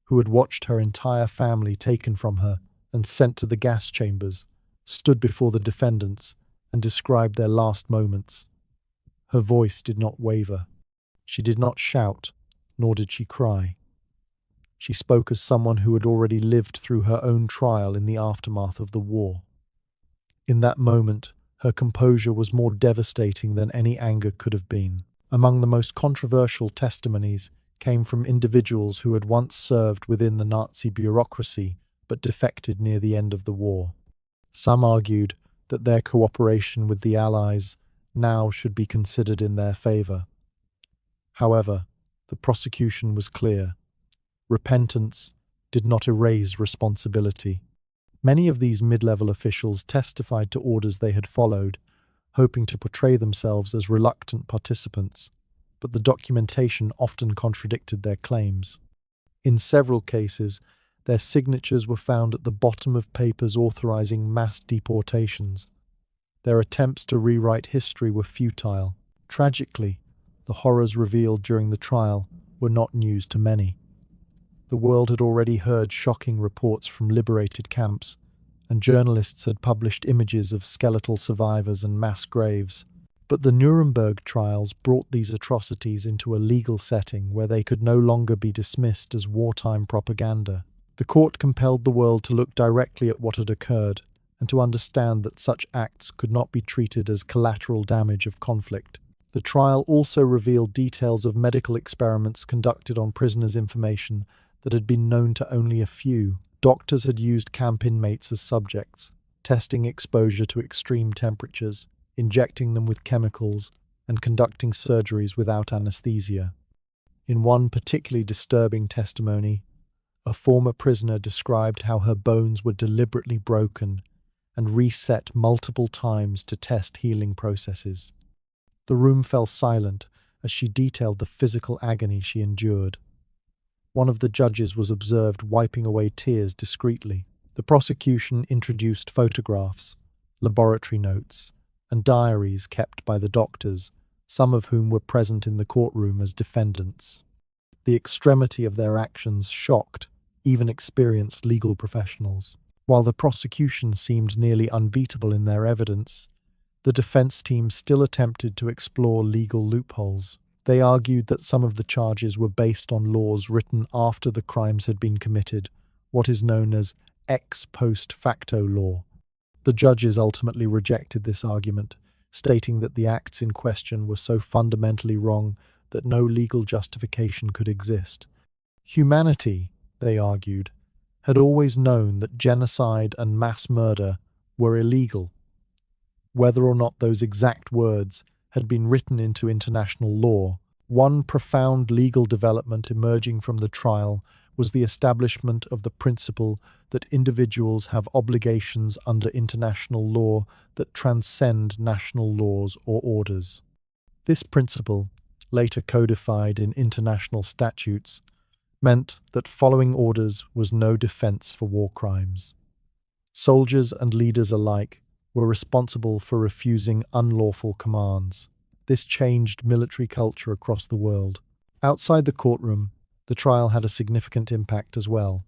who had watched her entire family taken from her and sent to the gas chambers, stood before the defendants and described their last moments. Her voice did not waver. She did not shout, nor did she cry. She spoke as someone who had already lived through her own trial in the aftermath of the war. In that moment, her composure was more devastating than any anger could have been. Among the most controversial testimonies came from individuals who had once served within the Nazi bureaucracy but defected near the end of the war. Some argued that their cooperation with the Allies now should be considered in their favor. However, the prosecution was clear. Repentance did not erase responsibility. Many of these mid-level officials testified to orders they had followed, hoping to portray themselves as reluctant participants, but the documentation often contradicted their claims. In several cases, their signatures were found at the bottom of papers authorizing mass deportations. Their attempts to rewrite history were futile. Tragically, the horrors revealed during the trial were not news to many. The world had already heard shocking reports from liberated camps, and journalists had published images of skeletal survivors and mass graves. But the Nuremberg Trials brought these atrocities into a legal setting where they could no longer be dismissed as wartime propaganda. The court compelled the world to look directly at what had occurred and to understand that such acts could not be treated as collateral damage of conflict. The trial also revealed details of medical experiments conducted on prisoners' information that had been known to only a few. Doctors had used camp inmates as subjects, testing exposure to extreme temperatures, injecting them with chemicals, and conducting surgeries without anesthesia. In one particularly disturbing testimony, a former prisoner described how her bones were deliberately broken and reset multiple times to test healing processes. The room fell silent as she detailed the physical agony she endured. One of the judges was observed wiping away tears discreetly. The prosecution introduced photographs, laboratory notes, and diaries kept by the doctors, some of whom were present in the courtroom as defendants. The extremity of their actions shocked even experienced legal professionals. While the prosecution seemed nearly unbeatable in their evidence, the defense team still attempted to explore legal loopholes. They argued that some of the charges were based on laws written after the crimes had been committed, what is known as ex post facto law. The judges ultimately rejected this argument, stating that the acts in question were so fundamentally wrong that no legal justification could exist. Humanity, they argued, had always known that genocide and mass murder were illegal. Whether or not those exact words had been written into international law, one profound legal development emerging from the trial was the establishment of the principle that individuals have obligations under international law that transcend national laws or orders. This principle, later codified in international statutes, meant that following orders was no defense for war crimes. Soldiers and leaders alike were responsible for refusing unlawful commands. This changed military culture across the world. Outside the courtroom, the trial had a significant impact as well.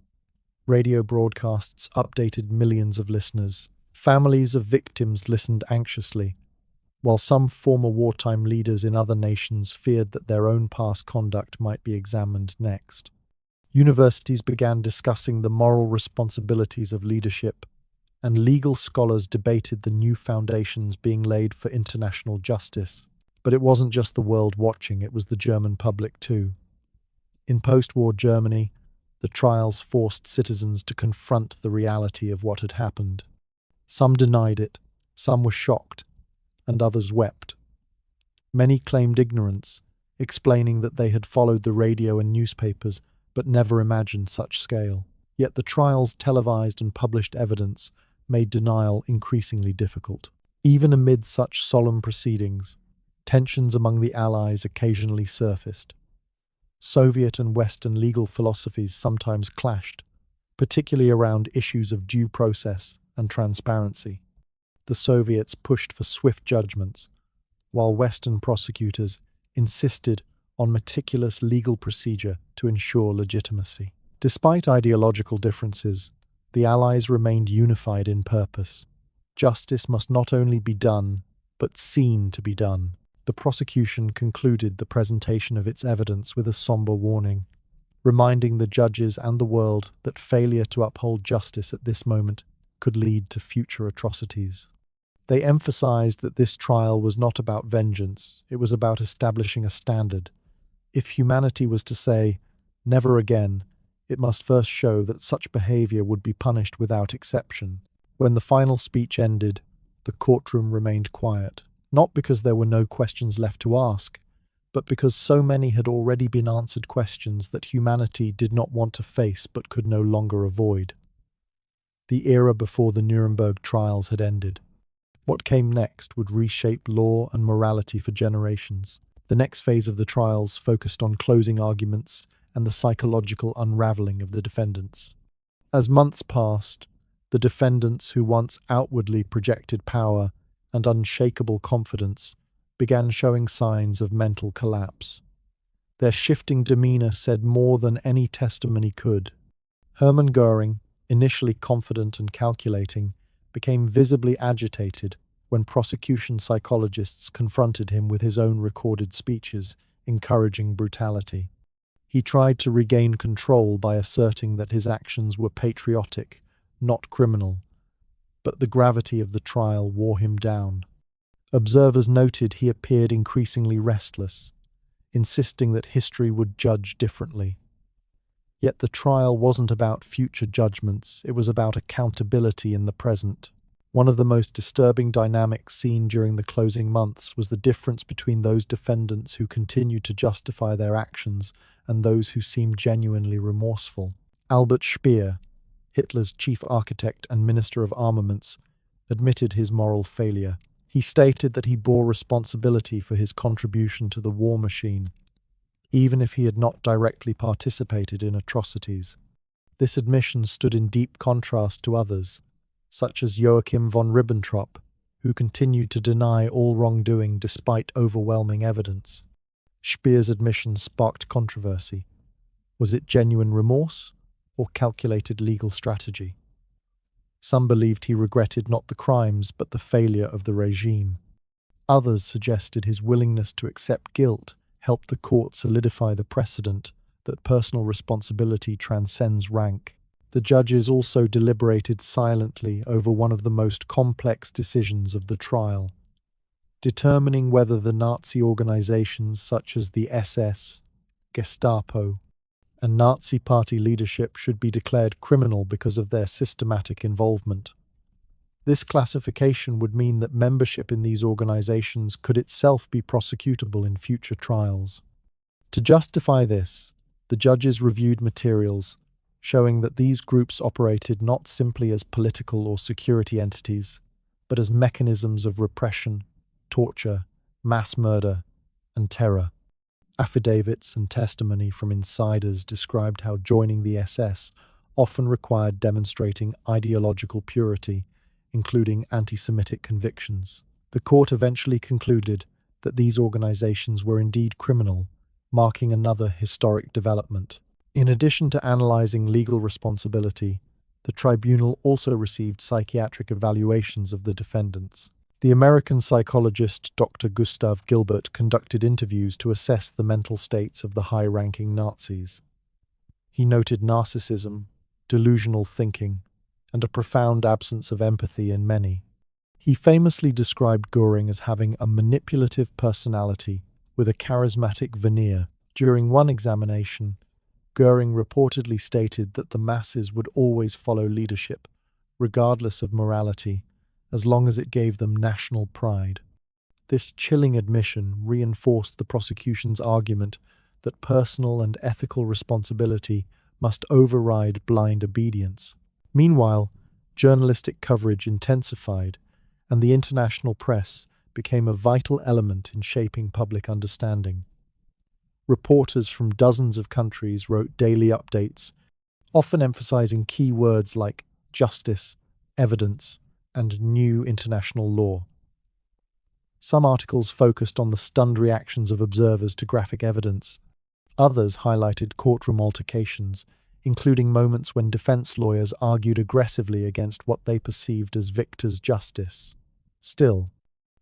Radio broadcasts updated millions of listeners. Families of victims listened anxiously, while some former wartime leaders in other nations feared that their own past conduct might be examined next. Universities began discussing the moral responsibilities of leadership, and legal scholars debated the new foundations being laid for international justice. But it wasn't just the world watching, it was the German public too. In post-war Germany, the trials forced citizens to confront the reality of what had happened. Some denied it, some were shocked, and others wept. Many claimed ignorance, explaining that they had followed the radio and newspapers but never imagined such scale. Yet the trial's televised and published evidence made denial increasingly difficult. Even amid such solemn proceedings, tensions among the Allies occasionally surfaced. Soviet and Western legal philosophies sometimes clashed, particularly around issues of due process and transparency. The Soviets pushed for swift judgments, while Western prosecutors insisted on meticulous legal procedure to ensure legitimacy. Despite ideological differences, the Allies remained unified in purpose. Justice must not only be done, but seen to be done. The prosecution concluded the presentation of its evidence with a somber warning, reminding the judges and the world that failure to uphold justice at this moment could lead to future atrocities. They emphasized that this trial was not about vengeance, it was about establishing a standard. If humanity was to say, "Never again," it must first show that such behavior would be punished without exception. When the final speech ended, the courtroom remained quiet, not because there were no questions left to ask, but because so many had already been answered questions that humanity did not want to face but could no longer avoid. The era before the Nuremberg Trials had ended. What came next would reshape law and morality for generations. The next phase of the trials focused on closing arguments and the psychological unraveling of the defendants. As months passed, the defendants who once outwardly projected power and unshakable confidence began showing signs of mental collapse. Their shifting demeanor said more than any testimony could. Hermann Goering, initially confident and calculating, became visibly agitated when prosecution psychologists confronted him with his own recorded speeches, encouraging brutality. He tried to regain control by asserting that his actions were patriotic, not criminal, but the gravity of the trial wore him down. Observers noted he appeared increasingly restless, insisting that history would judge differently. Yet the trial wasn't about future judgments, it was about accountability in the present. One of the most disturbing dynamics seen during the closing months was the difference between those defendants who continued to justify their actions and those who seemed genuinely remorseful. Albert Speer, Hitler's chief architect and minister of armaments, admitted his moral failure. He stated that he bore responsibility for his contribution to the war machine, even if he had not directly participated in atrocities. This admission stood in deep contrast to others, such as Joachim von Ribbentrop, who continued to deny all wrongdoing despite overwhelming evidence. Speer's admission sparked controversy. Was it genuine remorse or calculated legal strategy? Some believed he regretted not the crimes but the failure of the regime. Others suggested his willingness to accept guilt helped the court solidify the precedent that personal responsibility transcends rank. The judges also deliberated silently over one of the most complex decisions of the trial, determining whether the Nazi organizations such as the SS, Gestapo, and Nazi Party leadership should be declared criminal because of their systematic involvement. This classification would mean that membership in these organizations could itself be prosecutable in future trials. To justify this, the judges reviewed materials showing that these groups operated not simply as political or security entities, but as mechanisms of repression, torture, mass murder, and terror. Affidavits and testimony from insiders described how joining the SS often required demonstrating ideological purity, including anti-Semitic convictions. The court eventually concluded that these organizations were indeed criminal, marking another historic development. In addition to analyzing legal responsibility, the tribunal also received psychiatric evaluations of the defendants. The American psychologist Dr. Gustav Gilbert conducted interviews to assess the mental states of the high-ranking Nazis. He noted narcissism, delusional thinking, and a profound absence of empathy in many. He famously described Göring as having a manipulative personality with a charismatic veneer. During one examination, Göring reportedly stated that the masses would always follow leadership, regardless of morality, as long as it gave them national pride. This chilling admission reinforced the prosecution's argument that personal and ethical responsibility must override blind obedience. Meanwhile, journalistic coverage intensified, and the international press became a vital element in shaping public understanding. Reporters from dozens of countries wrote daily updates, often emphasizing key words like justice, evidence, and new international law. Some articles focused on the stunned reactions of observers to graphic evidence. Others highlighted courtroom altercations, including moments when defense lawyers argued aggressively against what they perceived as victors' justice. Still,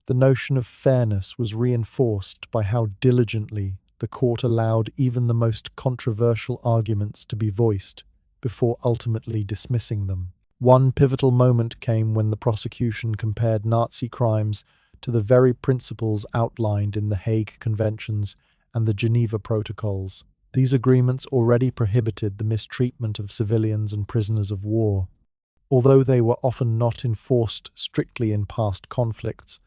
the notion of fairness was reinforced by how diligently the court allowed even the most controversial arguments to be voiced before ultimately dismissing them. One pivotal moment came when the prosecution compared Nazi crimes to the very principles outlined in the Hague Conventions and the Geneva Protocols. These agreements already prohibited the mistreatment of civilians and prisoners of war. Although they were often not enforced strictly in past conflicts,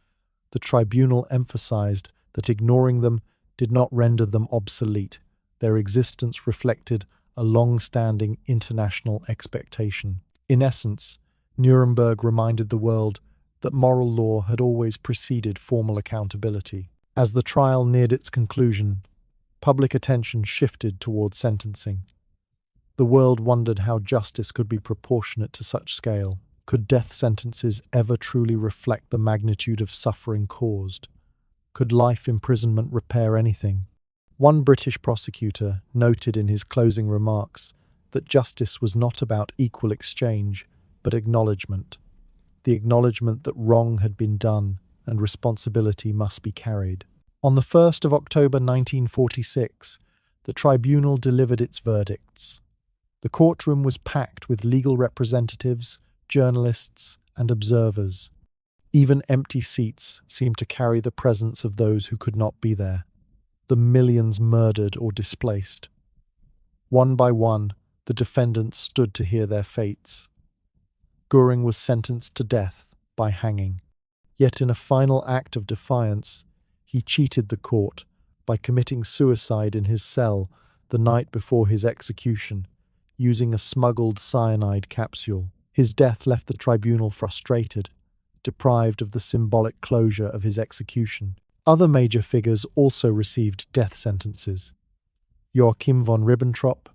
the tribunal emphasized that ignoring them did not render them obsolete. Their existence reflected a long-standing international expectation. In essence, Nuremberg reminded the world that moral law had always preceded formal accountability. As the trial neared its conclusion, public attention shifted toward sentencing. The world wondered how justice could be proportionate to such scale. Could death sentences ever truly reflect the magnitude of suffering caused? Could life imprisonment repair anything? One British prosecutor noted in his closing remarks that justice was not about equal exchange, but acknowledgement. The acknowledgement that wrong had been done and responsibility must be carried. On the 1st of October 1946, the tribunal delivered its verdicts. The courtroom was packed with legal representatives, journalists, and observers. Even empty seats seemed to carry the presence of those who could not be there, the millions murdered or displaced. One by one, the defendants stood to hear their fates. Göring was sentenced to death by hanging. Yet in a final act of defiance, he cheated the court by committing suicide in his cell the night before his execution, using a smuggled cyanide capsule. His death left the tribunal frustrated, deprived of the symbolic closure of his execution. Other major figures also received death sentences. Joachim von Ribbentrop,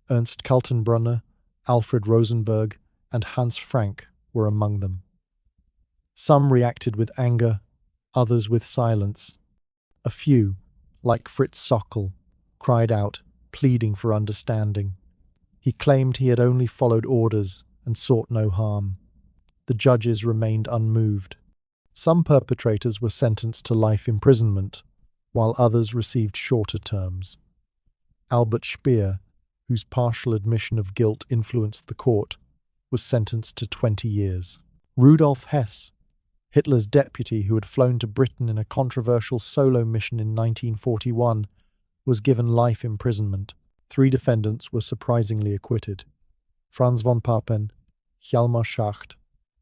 Ernst Kaltenbrunner, Alfred Rosenberg, and Hans Frank were among them. Some reacted with anger, others with silence. A few, like Fritz Sockel, cried out, pleading for understanding. He claimed he had only followed orders and sought no harm. The judges remained unmoved. Some perpetrators were sentenced to life imprisonment, while others received shorter terms. Albert Speer, whose partial admission of guilt influenced the court, was sentenced to 20 years. Rudolf Hess, Hitler's deputy who had flown to Britain in a controversial solo mission in 1941, was given life imprisonment. 3 defendants were surprisingly acquitted: Franz von Papen, Hjalmar Schacht,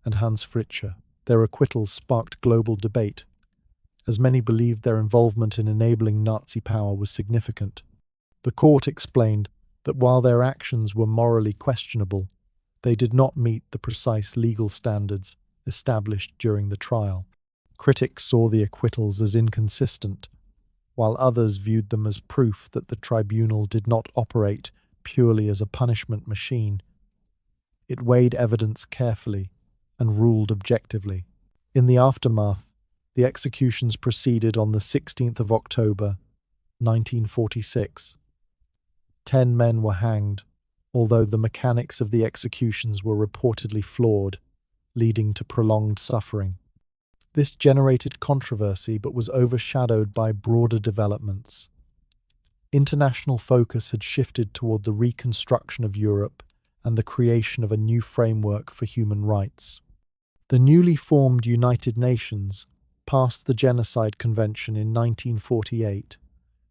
and Hans Fritzsche. Their acquittals sparked global debate, as many believed their involvement in enabling Nazi power was significant. The court explained that while their actions were morally questionable, they did not meet the precise legal standards established during the trial. Critics saw the acquittals as inconsistent, while others viewed them as proof that the tribunal did not operate purely as a punishment machine. It weighed evidence carefully and ruled objectively. In the aftermath, the executions proceeded on the 16th of October, 1946. 10 men were hanged, although the mechanics of the executions were reportedly flawed, leading to prolonged suffering. This generated controversy but was overshadowed by broader developments. International focus had shifted toward the reconstruction of Europe and the creation of a new framework for human rights. The newly formed United Nations passed the Genocide Convention in 1948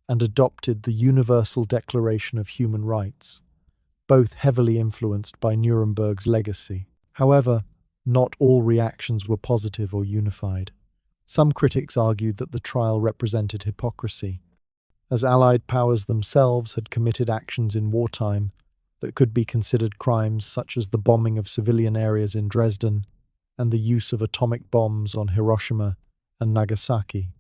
and adopted the Universal Declaration of Human Rights, both heavily influenced by Nuremberg's legacy. However, not all reactions were positive or unified. Some critics argued that the trial represented hypocrisy, as Allied powers themselves had committed actions in wartime that could be considered crimes, such as the bombing of civilian areas in Dresden and the use of atomic bombs on Hiroshima and Nagasaki.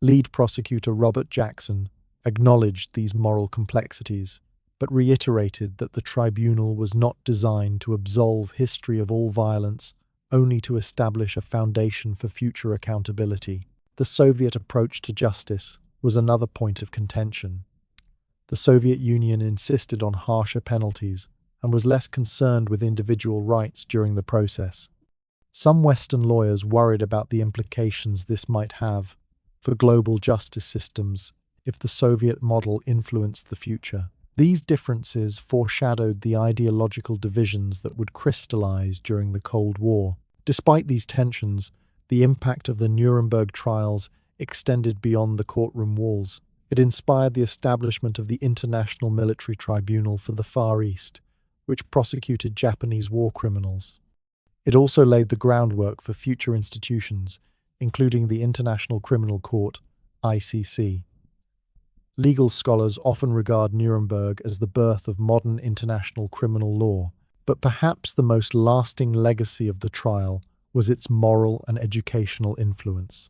Lead prosecutor Robert Jackson acknowledged these moral complexities, but reiterated that the tribunal was not designed to absolve history of all violence, only to establish a foundation for future accountability. The Soviet approach to justice was another point of contention. The Soviet Union insisted on harsher penalties and was less concerned with individual rights during the process. Some Western lawyers worried about the implications this might have for global justice systems if the Soviet model influenced the future. These differences foreshadowed the ideological divisions that would crystallize during the Cold War. Despite these tensions, the impact of the Nuremberg Trials extended beyond the courtroom walls. It inspired the establishment of the International Military Tribunal for the Far East, which prosecuted Japanese war criminals. It also laid the groundwork for future institutions, including the International Criminal Court, ICC. Legal scholars often regard Nuremberg as the birth of modern international criminal law, but perhaps the most lasting legacy of the trial was its moral and educational influence.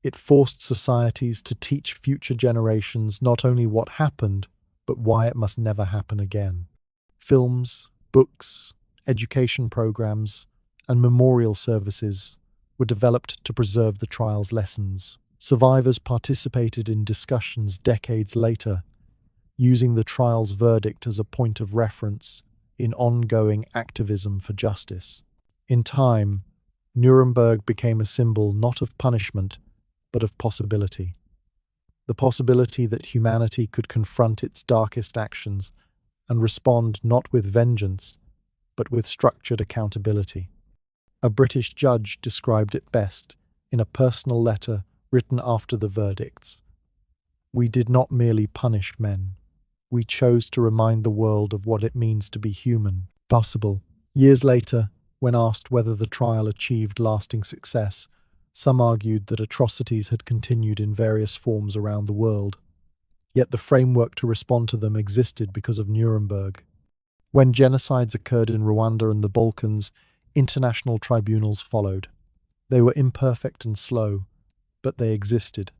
It forced societies to teach future generations not only what happened, but why it must never happen again. Films, books, education programs, and memorial services were developed to preserve the trial's lessons. Survivors participated in discussions decades later, using the trial's verdict as a point of reference in ongoing activism for justice. In time, Nuremberg became a symbol not of punishment, but of possibility. The possibility that humanity could confront its darkest actions and respond not with vengeance, but with structured accountability. A British judge described it best in a personal letter written after the verdicts. "We did not merely punish men. We chose to remind the world of what it means to be human, possible." Years later, when asked whether the trial achieved lasting success, some argued that atrocities had continued in various forms around the world. Yet the framework to respond to them existed because of Nuremberg. When genocides occurred in Rwanda and the Balkans, international tribunals followed. They were imperfect and slow, but they existed,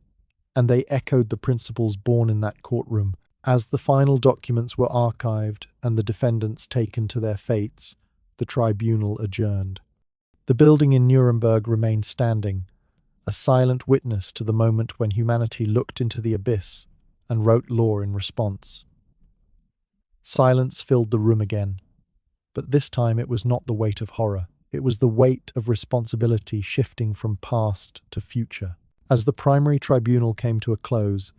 and they echoed the principles born in that courtroom. As the final documents were archived and the defendants taken to their fates, the tribunal adjourned. The building in Nuremberg remained standing, a silent witness to the moment when humanity looked into the abyss and wrote law in response. Silence filled the room again, but this time it was not the weight of horror. It was the weight of responsibility shifting from past to future. As the primary tribunal came to a close,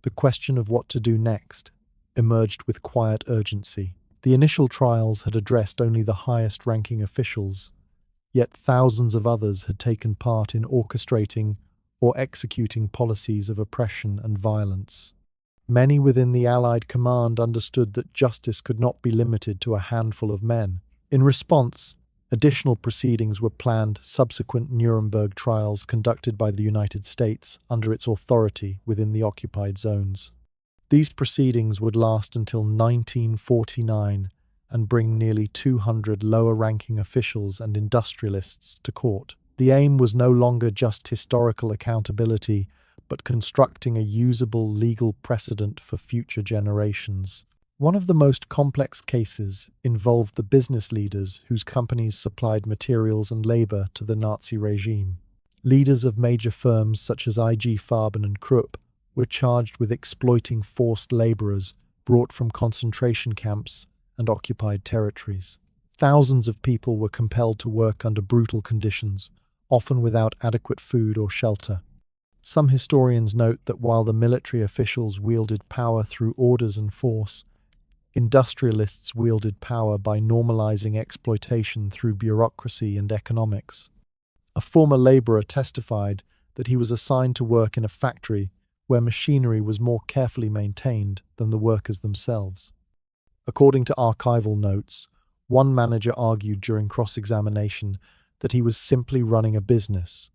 the question of what to do next emerged with quiet urgency. The initial trials had addressed only the highest-ranking officials, yet thousands of others had taken part in orchestrating or executing policies of oppression and violence. Many within the Allied command understood that justice could not be limited to a handful of men. In response, additional proceedings were planned. Subsequent Nuremberg trials conducted by the United States under its authority within the occupied zones. These proceedings would last until 1949 and bring nearly 200 lower-ranking officials and industrialists to court. The aim was no longer just historical accountability, but constructing a usable legal precedent for future generations. One of the most complex cases involved the business leaders whose companies supplied materials and labor to the Nazi regime. Leaders of major firms such as IG Farben and Krupp were charged with exploiting forced laborers brought from concentration camps and occupied territories. Thousands of people were compelled to work under brutal conditions, often without adequate food or shelter. Some historians note that while the military officials wielded power through orders and force, industrialists wielded power by normalizing exploitation through bureaucracy and economics. A former laborer testified that he was assigned to work in a factory where machinery was more carefully maintained than the workers themselves. According to archival notes, one manager argued during cross-examination that he was simply running a business,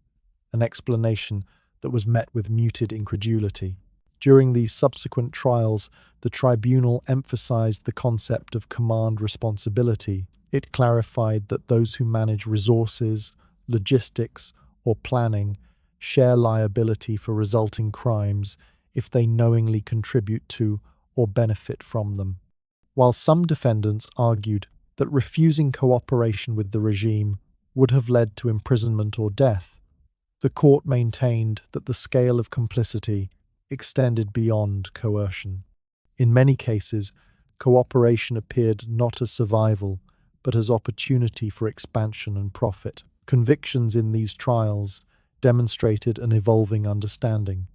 an explanation that was met with muted incredulity. During these subsequent trials, the tribunal emphasized the concept of command responsibility. It clarified that those who manage resources, logistics, or planning share liability for resulting crimes, if they knowingly contribute to or benefit from them. While some defendants argued that refusing cooperation with the regime would have led to imprisonment or death, the court maintained that the scale of complicity extended beyond coercion. In many cases, cooperation appeared not as survival, but as opportunity for expansion and profit. Convictions in these trials demonstrated an evolving understanding.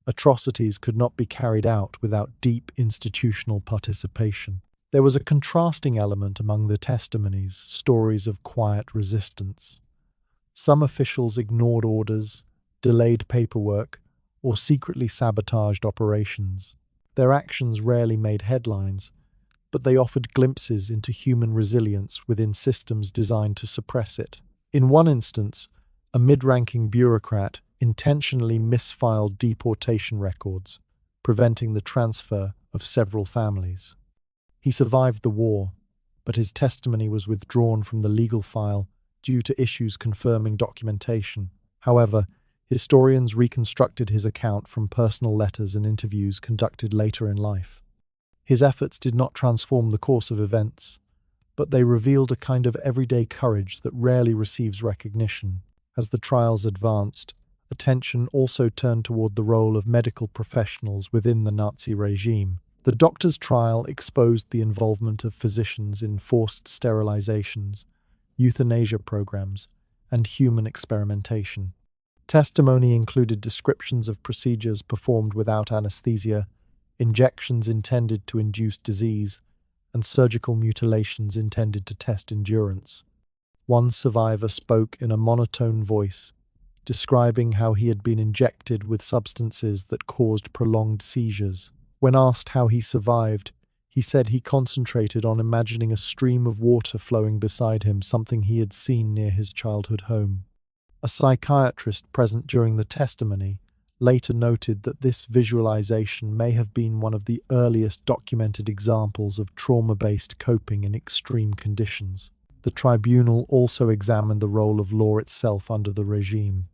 Atrocities could not be carried out without deep institutional participation. There was a contrasting element among the testimonies, stories of quiet resistance. Some officials ignored orders, delayed paperwork, or secretly sabotaged operations. Their actions rarely made headlines, but they offered glimpses into human resilience within systems designed to suppress it. In one instance, a mid-ranking bureaucrat intentionally misfiled deportation records, preventing the transfer of several families. He survived the war, but his testimony was withdrawn from the legal file due to issues confirming documentation. However, historians reconstructed his account from personal letters and interviews conducted later in life. His efforts did not transform the course of events, but they revealed a kind of everyday courage that rarely receives recognition. As the trials advanced, attention also turned toward the role of medical professionals within the Nazi regime. The doctor's trial exposed the involvement of physicians in forced sterilizations, euthanasia programs, and human experimentation. Testimony included descriptions of procedures performed without anesthesia, injections intended to induce disease, and surgical mutilations intended to test endurance. One survivor spoke in a monotone voice, describing how he had been injected with substances that caused prolonged seizures. When asked how he survived, he said he concentrated on imagining a stream of water flowing beside him, something he had seen near his childhood home. A psychiatrist present during the testimony later noted that this visualization may have been one of the earliest documented examples of trauma-based coping in extreme conditions. The tribunal also examined the role of law itself under the regime.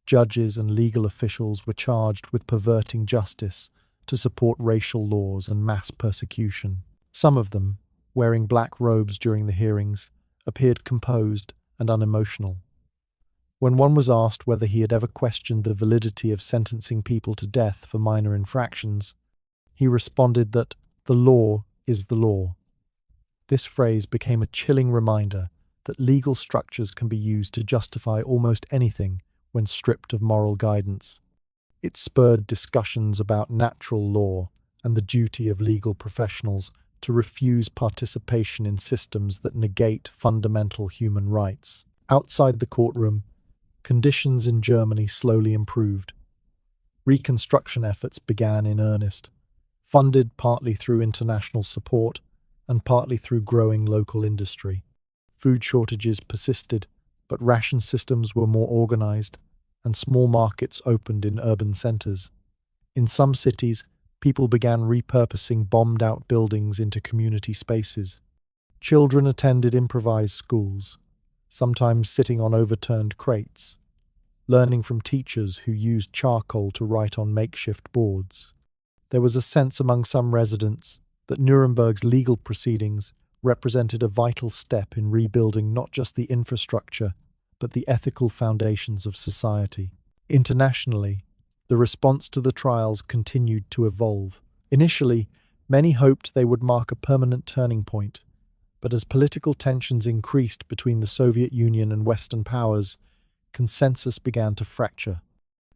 Judges and legal officials were charged with perverting justice to support racial laws and mass persecution. Some of them, wearing black robes during the hearings, appeared composed and unemotional. When one was asked whether he had ever questioned the validity of sentencing people to death for minor infractions, he responded that the law is the law. This phrase became a chilling reminder that legal structures can be used to justify almost anything when stripped of moral guidance. It spurred discussions about natural law and the duty of legal professionals to refuse participation in systems that negate fundamental human rights. Outside the courtroom, conditions in Germany slowly improved. Reconstruction efforts began in earnest, funded partly through international support and partly through growing local industry. Food shortages persisted, but ration systems were more organized, and small markets opened in urban centers. In some cities, people began repurposing bombed-out buildings into community spaces. Children attended improvised schools, sometimes sitting on overturned crates, learning from teachers who used charcoal to write on makeshift boards. There was a sense among some residents that Nuremberg's legal proceedings represented a vital step in rebuilding not just the infrastructure, but the ethical foundations of society. Internationally, the response to the trials continued to evolve. Initially, many hoped they would mark a permanent turning point, but as political tensions increased between the Soviet Union and Western powers, consensus began to fracture.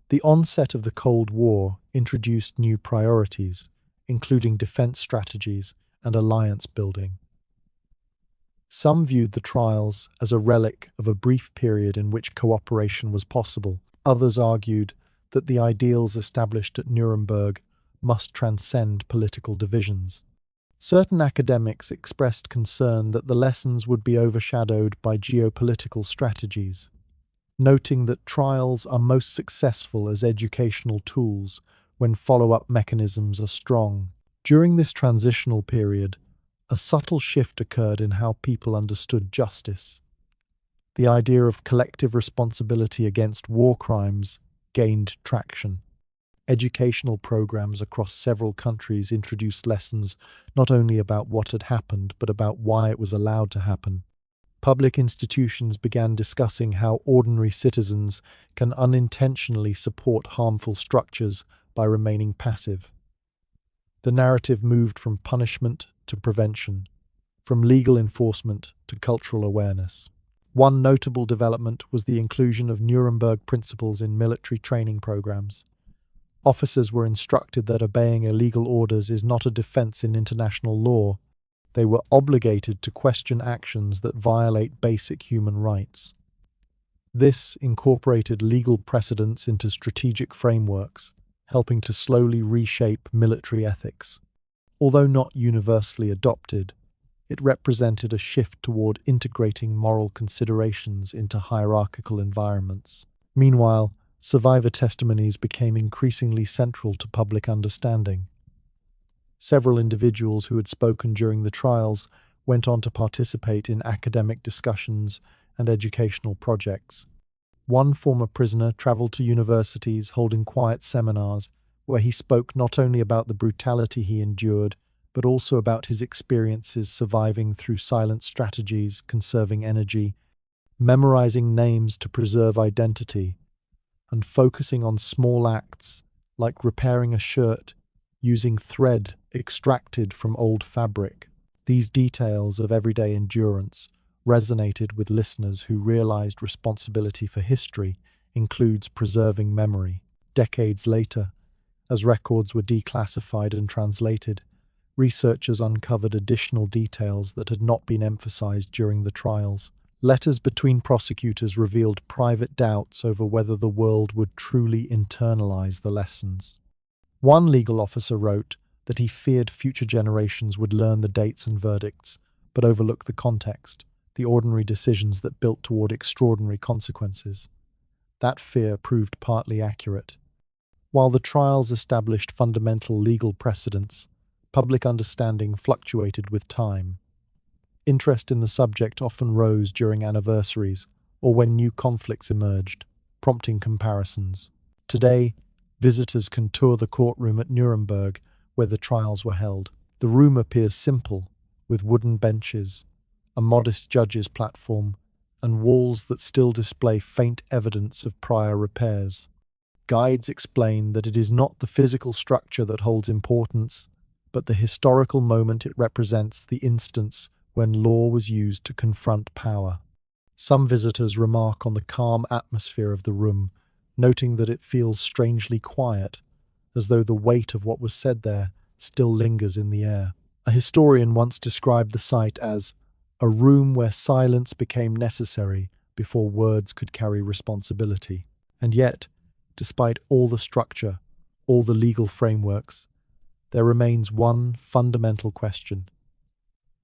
The onset of the Cold War introduced new priorities, including defense strategies and alliance building. Some viewed the trials as a relic of a brief period in which cooperation was possible. Others argued that the ideals established at Nuremberg must transcend political divisions. Certain academics expressed concern that the lessons would be overshadowed by geopolitical strategies, noting that trials are most successful as educational tools when follow-up mechanisms are strong. During this transitional period, a subtle shift occurred in how people understood justice. The idea of collective responsibility against war crimes gained traction. educational programs across several countries introduced lessons not only about what had happened, but about why it was allowed to happen. Public institutions began discussing how ordinary citizens can unintentionally support harmful structures by remaining passive. The narrative moved from punishment to prevention, from legal enforcement to cultural awareness. One notable development was the inclusion of Nuremberg principles in military training programs. Officers were instructed that obeying illegal orders is not a defense in international law. They were obligated to question actions that violate basic human rights. This incorporated legal precedents into strategic frameworks, helping to slowly reshape military ethics. Although not universally adopted, it represented a shift toward integrating moral considerations into hierarchical environments. Meanwhile, survivor testimonies became increasingly central to public understanding. Several individuals who had spoken during the trials went on to participate in academic discussions and educational projects. One former prisoner traveled to universities holding quiet seminars where he spoke not only about the brutality he endured, but also about his experiences surviving through silent strategies, conserving energy, memorizing names to preserve identity, and focusing on small acts like repairing a shirt using thread extracted from old fabric. These details of everyday endurance resonated with listeners who realized responsibility for history includes preserving memory. Decades later, as records were declassified and translated, researchers uncovered additional details that had not been emphasized during the trials. Letters between prosecutors revealed private doubts over whether the world would truly internalize the lessons. One legal officer wrote that he feared future generations would learn the dates and verdicts, but overlook the context, the ordinary decisions that built toward extraordinary consequences. That fear proved partly accurate. While the trials established fundamental legal precedents, public understanding fluctuated with time. Interest in the subject often rose during anniversaries or when new conflicts emerged, prompting comparisons. Today, visitors can tour the courtroom at Nuremberg where the trials were held. The room appears simple, with wooden benches, a modest judge's platform, and walls that still display faint evidence of prior repairs. Guides explain that it is not the physical structure that holds importance, but the historical moment it represents, the instance when law was used to confront power. Some visitors remark on the calm atmosphere of the room, noting that it feels strangely quiet, as though the weight of what was said there still lingers in the air. A historian once described the site as a room where silence became necessary before words could carry responsibility. And yet, despite all the structure, all the legal frameworks, there remains one fundamental question.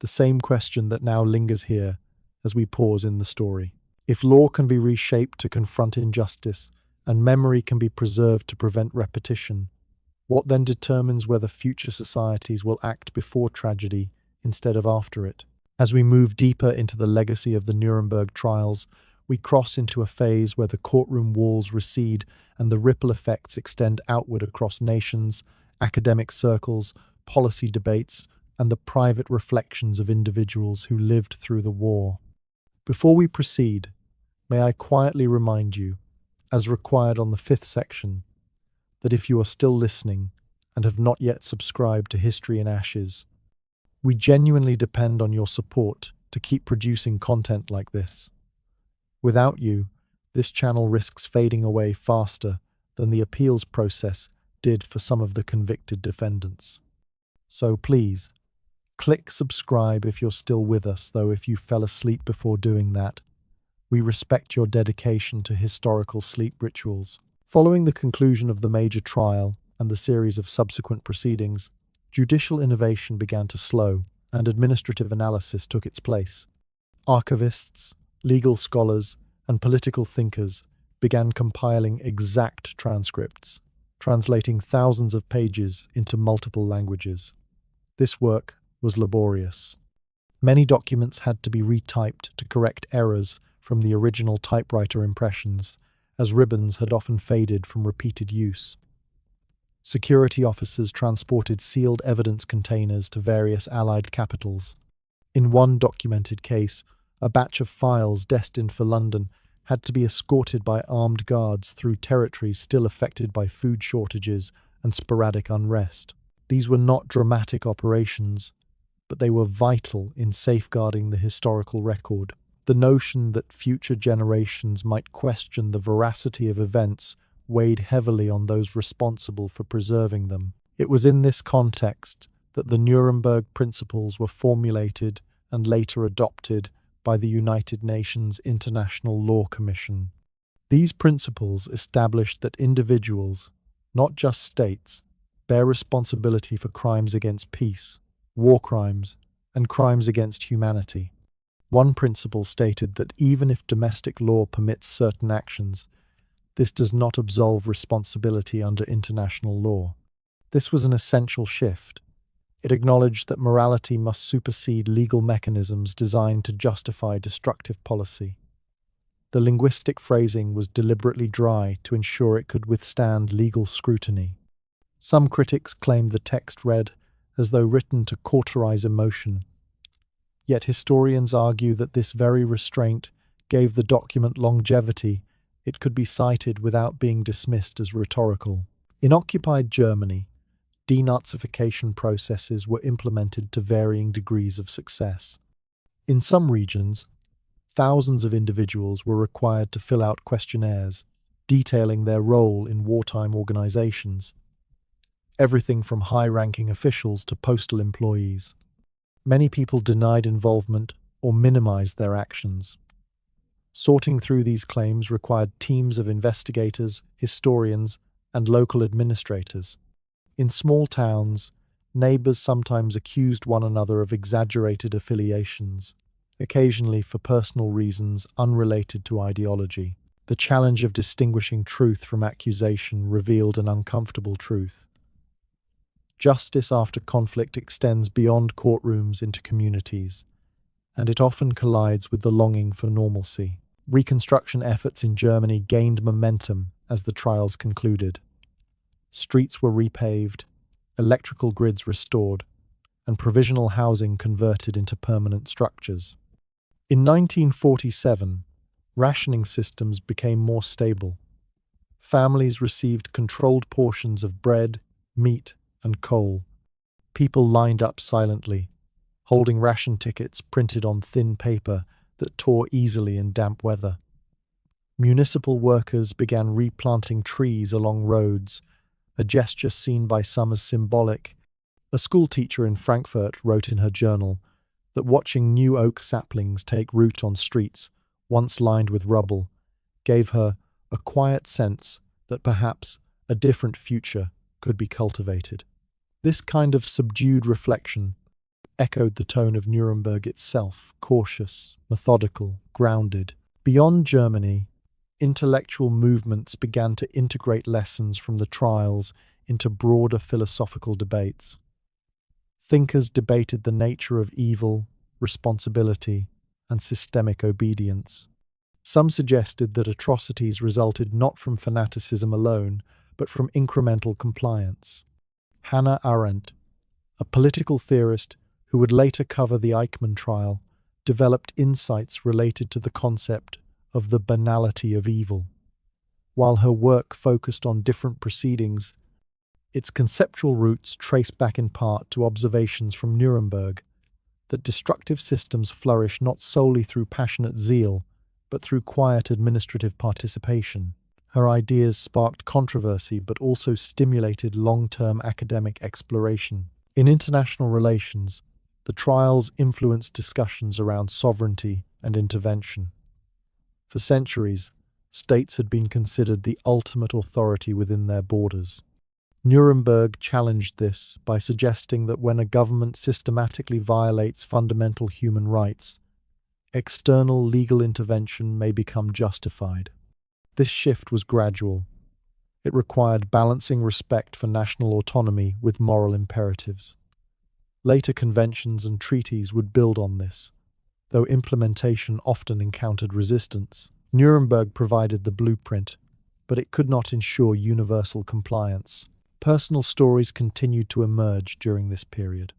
The same question that now lingers here as we pause in the story. If law can be reshaped to confront injustice, and memory can be preserved to prevent repetition, what then determines whether future societies will act before tragedy instead of after it? As we move deeper into the legacy of the Nuremberg trials, we cross into a phase where the courtroom walls recede and the ripple effects extend outward across nations, academic circles, policy debates, and the private reflections of individuals who lived through the war. Before we proceed, may I quietly remind you, as required on the 5th section, that if you are still listening and have not yet subscribed to History in Ashes, we genuinely depend on your support to keep producing content like this. Without you, this channel risks fading away faster than the appeals process did for some of the convicted defendants. So please, click subscribe if you're still with us, though if you fell asleep before doing that, we respect your dedication to historical sleep rituals. Following the conclusion of the major trial and the series of subsequent proceedings, judicial innovation began to slow and administrative analysis took its place. Archivists, legal scholars, and political thinkers began compiling exact transcripts, translating thousands of pages into multiple languages. This work was laborious. Many documents had to be retyped to correct errors from the original typewriter impressions, as ribbons had often faded from repeated use. Security officers transported sealed evidence containers to various Allied capitals. In one documented case, a batch of files destined for London had to be escorted by armed guards through territories still affected by food shortages and sporadic unrest. These were not dramatic operations, but they were vital in safeguarding the historical record. The notion that future generations might question the veracity of events weighed heavily on those responsible for preserving them. It was in this context that the Nuremberg Principles were formulated and later adopted by the United Nations International Law Commission. These principles established that individuals, not just states, bear responsibility for crimes against peace, war crimes, and crimes against humanity. One principle stated that even if domestic law permits certain actions, this does not absolve responsibility under international law. This was an essential shift. It acknowledged that morality must supersede legal mechanisms designed to justify destructive policy. The linguistic phrasing was deliberately dry to ensure it could withstand legal scrutiny. Some critics claimed the text read as though written to cauterize emotion. Yet historians argue that this very restraint gave the document longevity. It could be cited without being dismissed as rhetorical. In occupied Germany, denazification processes were implemented to varying degrees of success. In some regions, thousands of individuals were required to fill out questionnaires detailing their role in wartime organizations, everything from high-ranking officials to postal employees. Many people denied involvement or minimized their actions. Sorting through these claims required teams of investigators, historians, and local administrators. In small towns, neighbors sometimes accused one another of exaggerated affiliations, occasionally for personal reasons unrelated to ideology. The challenge of distinguishing truth from accusation revealed an uncomfortable truth. Justice after conflict extends beyond courtrooms into communities, and it often collides with the longing for normalcy. Reconstruction efforts in Germany gained momentum as the trials concluded. Streets were repaved, electrical grids restored, and provisional housing converted into permanent structures. In 1947, rationing systems became more stable. Families received controlled portions of bread, meat, and coal. People lined up silently, holding ration tickets printed on thin paper that tore easily in damp weather. Municipal workers began replanting trees along roads, a gesture seen by some as symbolic. A schoolteacher in Frankfurt wrote in her journal that watching new oak saplings take root on streets, once lined with rubble, gave her a quiet sense that perhaps a different future could be cultivated. This kind of subdued reflection echoed the tone of Nuremberg itself, cautious, methodical, grounded. Beyond Germany, intellectual movements began to integrate lessons from the trials into broader philosophical debates. Thinkers debated the nature of evil, responsibility, and systemic obedience. Some suggested that atrocities resulted not from fanaticism alone, but from incremental compliance. Hannah Arendt, a political theorist who would later cover the Eichmann trial, developed insights related to the concept of the banality of evil. While her work focused on different proceedings, its conceptual roots trace back in part to observations from Nuremberg that destructive systems flourish not solely through passionate zeal, but through quiet administrative participation. Her ideas sparked controversy but also stimulated long-term academic exploration. In international relations, the trials influenced discussions around sovereignty and intervention. For centuries, states had been considered the ultimate authority within their borders. Nuremberg challenged this by suggesting that when a government systematically violates fundamental human rights, external legal intervention may become justified. This shift was gradual. It required balancing respect for national autonomy with moral imperatives. Later conventions and treaties would build on this, though implementation often encountered resistance. Nuremberg provided the blueprint, but it could not ensure universal compliance. Personal stories continued to emerge during this period,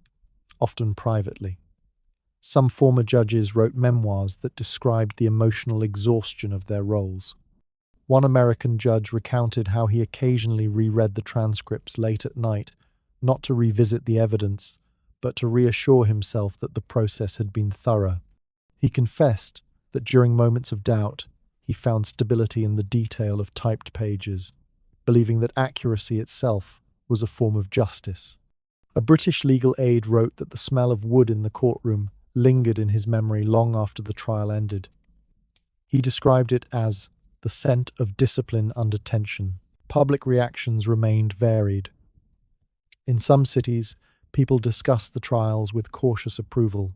often privately. Some former judges wrote memoirs that described the emotional exhaustion of their roles. One American judge recounted how he occasionally reread the transcripts late at night, not to revisit the evidence, but to reassure himself that the process had been thorough. He confessed that during moments of doubt, he found stability in the detail of typed pages, believing that accuracy itself was a form of justice. A British legal aid wrote that the smell of wood in the courtroom lingered in his memory long after the trial ended. He described it as the scent of discipline under tension. Public reactions remained varied. In some cities, people discussed the trials with cautious approval.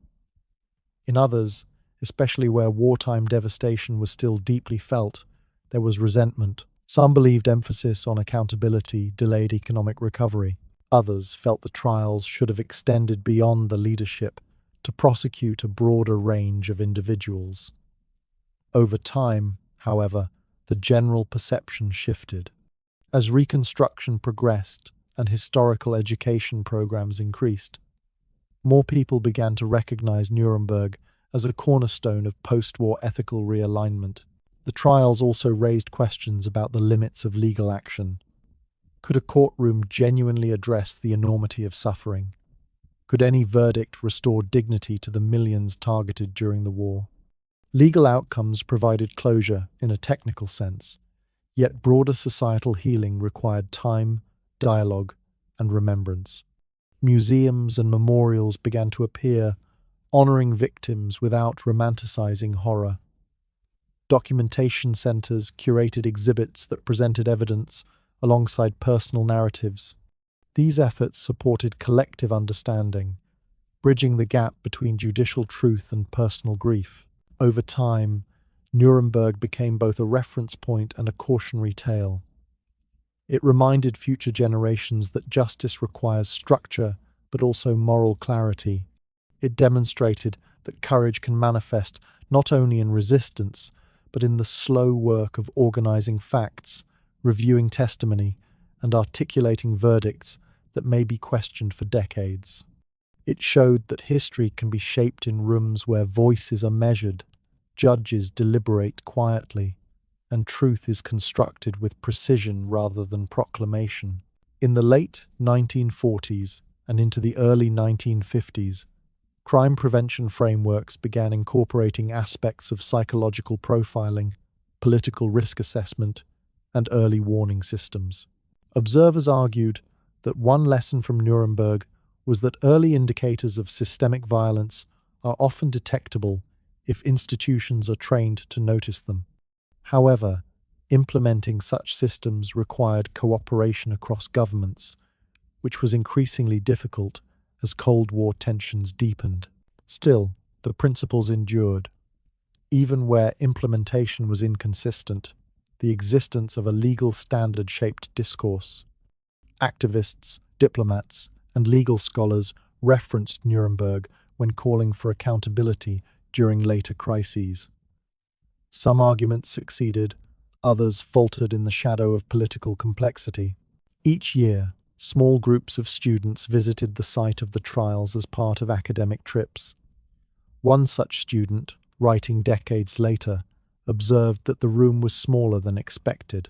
In others, especially where wartime devastation was still deeply felt, there was resentment. Some believed emphasis on accountability delayed economic recovery. Others felt the trials should have extended beyond the leadership to prosecute a broader range of individuals. Over time, however, the general perception shifted. As Reconstruction progressed and historical education programs increased, more people began to recognize Nuremberg as a cornerstone of post-war ethical realignment. The trials also raised questions about the limits of legal action. Could a courtroom genuinely address the enormity of suffering? Could any verdict restore dignity to the millions targeted during the war? Legal outcomes provided closure in a technical sense, yet broader societal healing required time, dialogue, and remembrance. Museums and memorials began to appear, honoring victims without romanticizing horror. Documentation centers curated exhibits that presented evidence alongside personal narratives. These efforts supported collective understanding, bridging the gap between judicial truth and personal grief. Over time, Nuremberg became both a reference point and a cautionary tale. It reminded future generations that justice requires structure, but also moral clarity. It demonstrated that courage can manifest not only in resistance, but in the slow work of organizing facts, reviewing testimony, and articulating verdicts that may be questioned for decades. It showed that history can be shaped in rooms where voices are measured, judges deliberate quietly, and truth is constructed with precision rather than proclamation. In the late 1940s and into the early 1950s, crime prevention frameworks began incorporating aspects of psychological profiling, political risk assessment, and early warning systems. Observers argued that one lesson from Nuremberg was that early indicators of systemic violence are often detectable if institutions are trained to notice them. However, implementing such systems required cooperation across governments, which was increasingly difficult as Cold War tensions deepened. Still, the principles endured. Even where implementation was inconsistent, the existence of a legal standard shaped discourse. Activists, diplomats, and legal scholars referenced Nuremberg when calling for accountability during later crises. Some arguments succeeded, others faltered in the shadow of political complexity. Each year, small groups of students visited the site of the trials as part of academic trips. One such student, writing decades later, observed that the room was smaller than expected.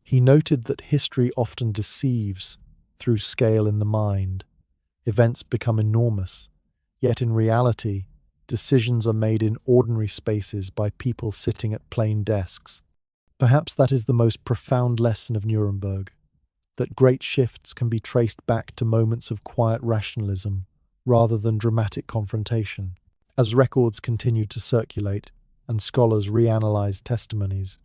He noted that history often deceives through scale in the mind. Events become enormous, yet in reality, decisions are made in ordinary spaces by people sitting at plain desks. Perhaps that is the most profound lesson of Nuremberg, that great shifts can be traced back to moments of quiet rationalism rather than dramatic confrontation. As records continued to circulate and scholars reanalyzed testimonies,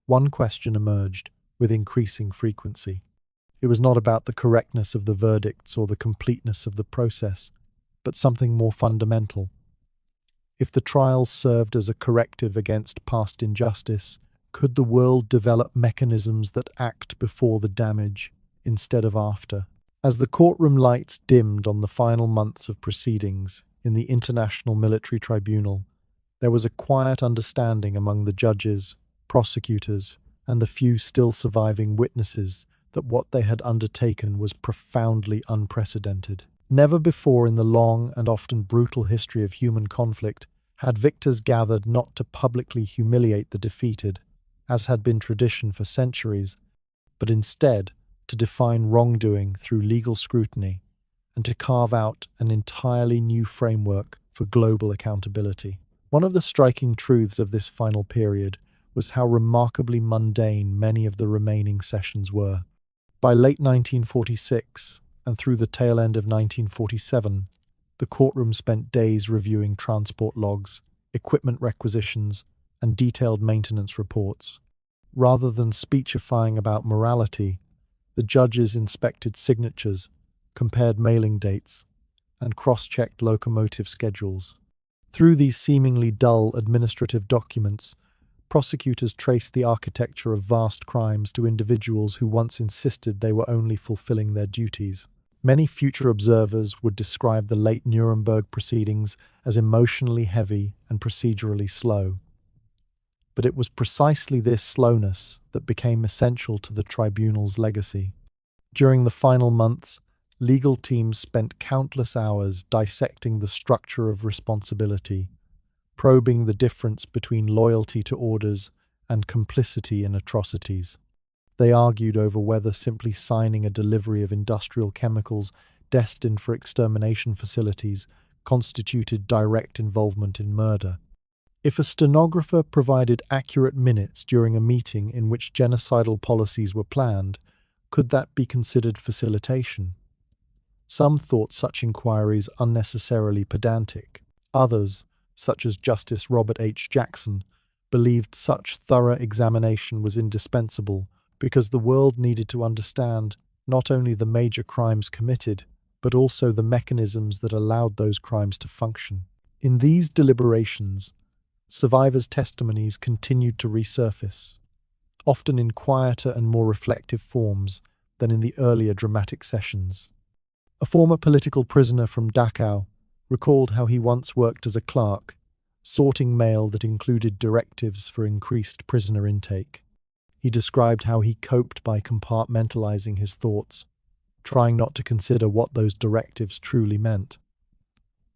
one question emerged with increasing frequency. It was not about the correctness of the verdicts or the completeness of the process, but something more fundamental. If the trials served as a corrective against past injustice, could the world develop mechanisms that act before the damage instead of after? As the courtroom lights dimmed on the final months of proceedings in the International Military Tribunal, there was a quiet understanding among the judges, prosecutors, and the few still surviving witnesses that what they had undertaken was profoundly unprecedented. Never before in the long and often brutal history of human conflict had victors gathered not to publicly humiliate the defeated, as had been tradition for centuries, but instead to define wrongdoing through legal scrutiny and to carve out an entirely new framework for global accountability. One of the striking truths of this final period was how remarkably mundane many of the remaining sessions were. By late 1946 and through the tail end of 1947, the courtroom spent days reviewing transport logs, equipment requisitions, and detailed maintenance reports. Rather than speechifying about morality, the judges inspected signatures, compared mailing dates, and cross-checked locomotive schedules. Through these seemingly dull administrative documents, prosecutors traced the architecture of vast crimes to individuals who once insisted they were only fulfilling their duties. Many future observers would describe the late Nuremberg proceedings as emotionally heavy and procedurally slow. But it was precisely this slowness that became essential to the tribunal's legacy. During the final months, legal teams spent countless hours dissecting the structure of responsibility, probing the difference between loyalty to orders and complicity in atrocities. They argued over whether simply signing a delivery of industrial chemicals destined for extermination facilities constituted direct involvement in murder. If a stenographer provided accurate minutes during a meeting in which genocidal policies were planned, could that be considered facilitation? Some thought such inquiries unnecessarily pedantic. Others, such as Justice Robert H. Jackson, believed such thorough examination was indispensable because the world needed to understand not only the major crimes committed, but also the mechanisms that allowed those crimes to function. In these deliberations, survivors' testimonies continued to resurface, often in quieter and more reflective forms than in the earlier dramatic sessions. A former political prisoner from Dachau recalled how he once worked as a clerk, sorting mail that included directives for increased prisoner intake. He described how he coped by compartmentalizing his thoughts, trying not to consider what those directives truly meant.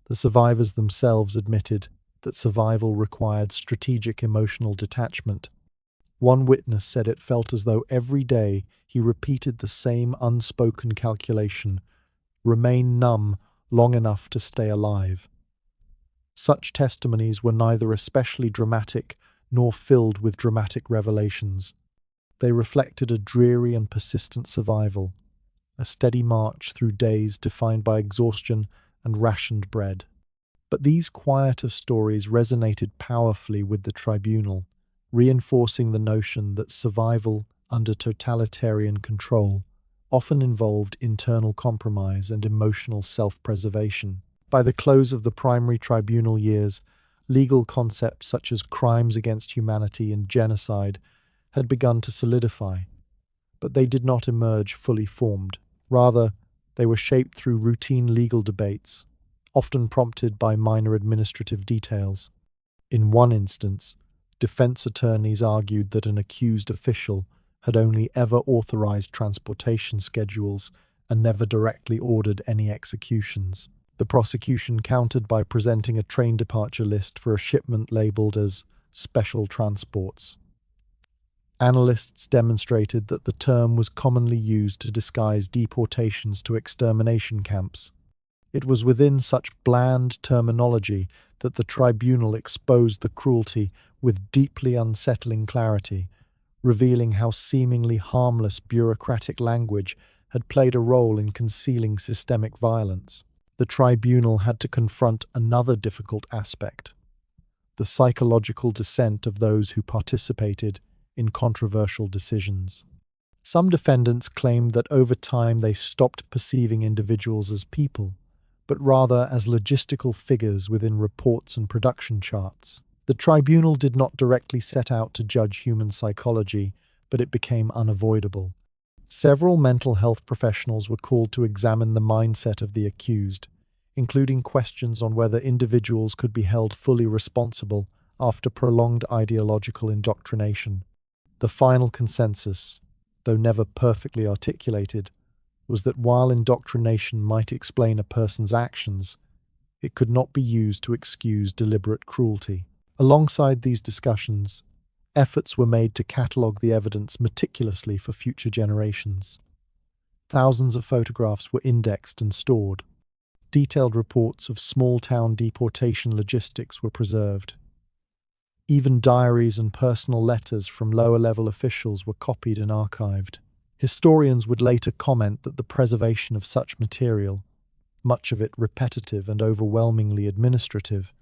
The survivors themselves admitted that survival required strategic emotional detachment. One witness said it felt as though every day he repeated the same unspoken calculation: remain numb long enough to stay alive. Such testimonies were neither especially dramatic nor filled with dramatic revelations. They reflected a dreary and persistent survival, a steady march through days defined by exhaustion and rationed bread. But these quieter stories resonated powerfully with the tribunal, reinforcing the notion that survival under totalitarian control often involved internal compromise and emotional self-preservation. By the close of the primary tribunal years, legal concepts such as crimes against humanity and genocide had begun to solidify, but they did not emerge fully formed. Rather, they were shaped through routine legal debates, often prompted by minor administrative details. In one instance, defense attorneys argued that an accused official had only ever authorized transportation schedules and never directly ordered any executions. The prosecution countered by presenting a train departure list for a shipment labeled as special transports. Analysts demonstrated that the term was commonly used to disguise deportations to extermination camps. It was within such bland terminology that the tribunal exposed the cruelty with deeply unsettling clarity, revealing how seemingly harmless bureaucratic language had played a role in concealing systemic violence. The tribunal had to confront another difficult aspect: the psychological dissent of those who participated in controversial decisions. Some defendants claimed that over time they stopped perceiving individuals as people, but rather as logistical figures within reports and production charts. The tribunal did not directly set out to judge human psychology, but it became unavoidable. Several mental health professionals were called to examine the mindset of the accused, including questions on whether individuals could be held fully responsible after prolonged ideological indoctrination. The final consensus, though never perfectly articulated, was that while indoctrination might explain a person's actions, it could not be used to excuse deliberate cruelty. Alongside these discussions, efforts were made to catalogue the evidence meticulously for future generations. Thousands of photographs were indexed and stored. Detailed reports of small-town deportation logistics were preserved. Even diaries and personal letters from lower-level officials were copied and archived. Historians would later comment that the preservation of such material, much of it repetitive and overwhelmingly administrative,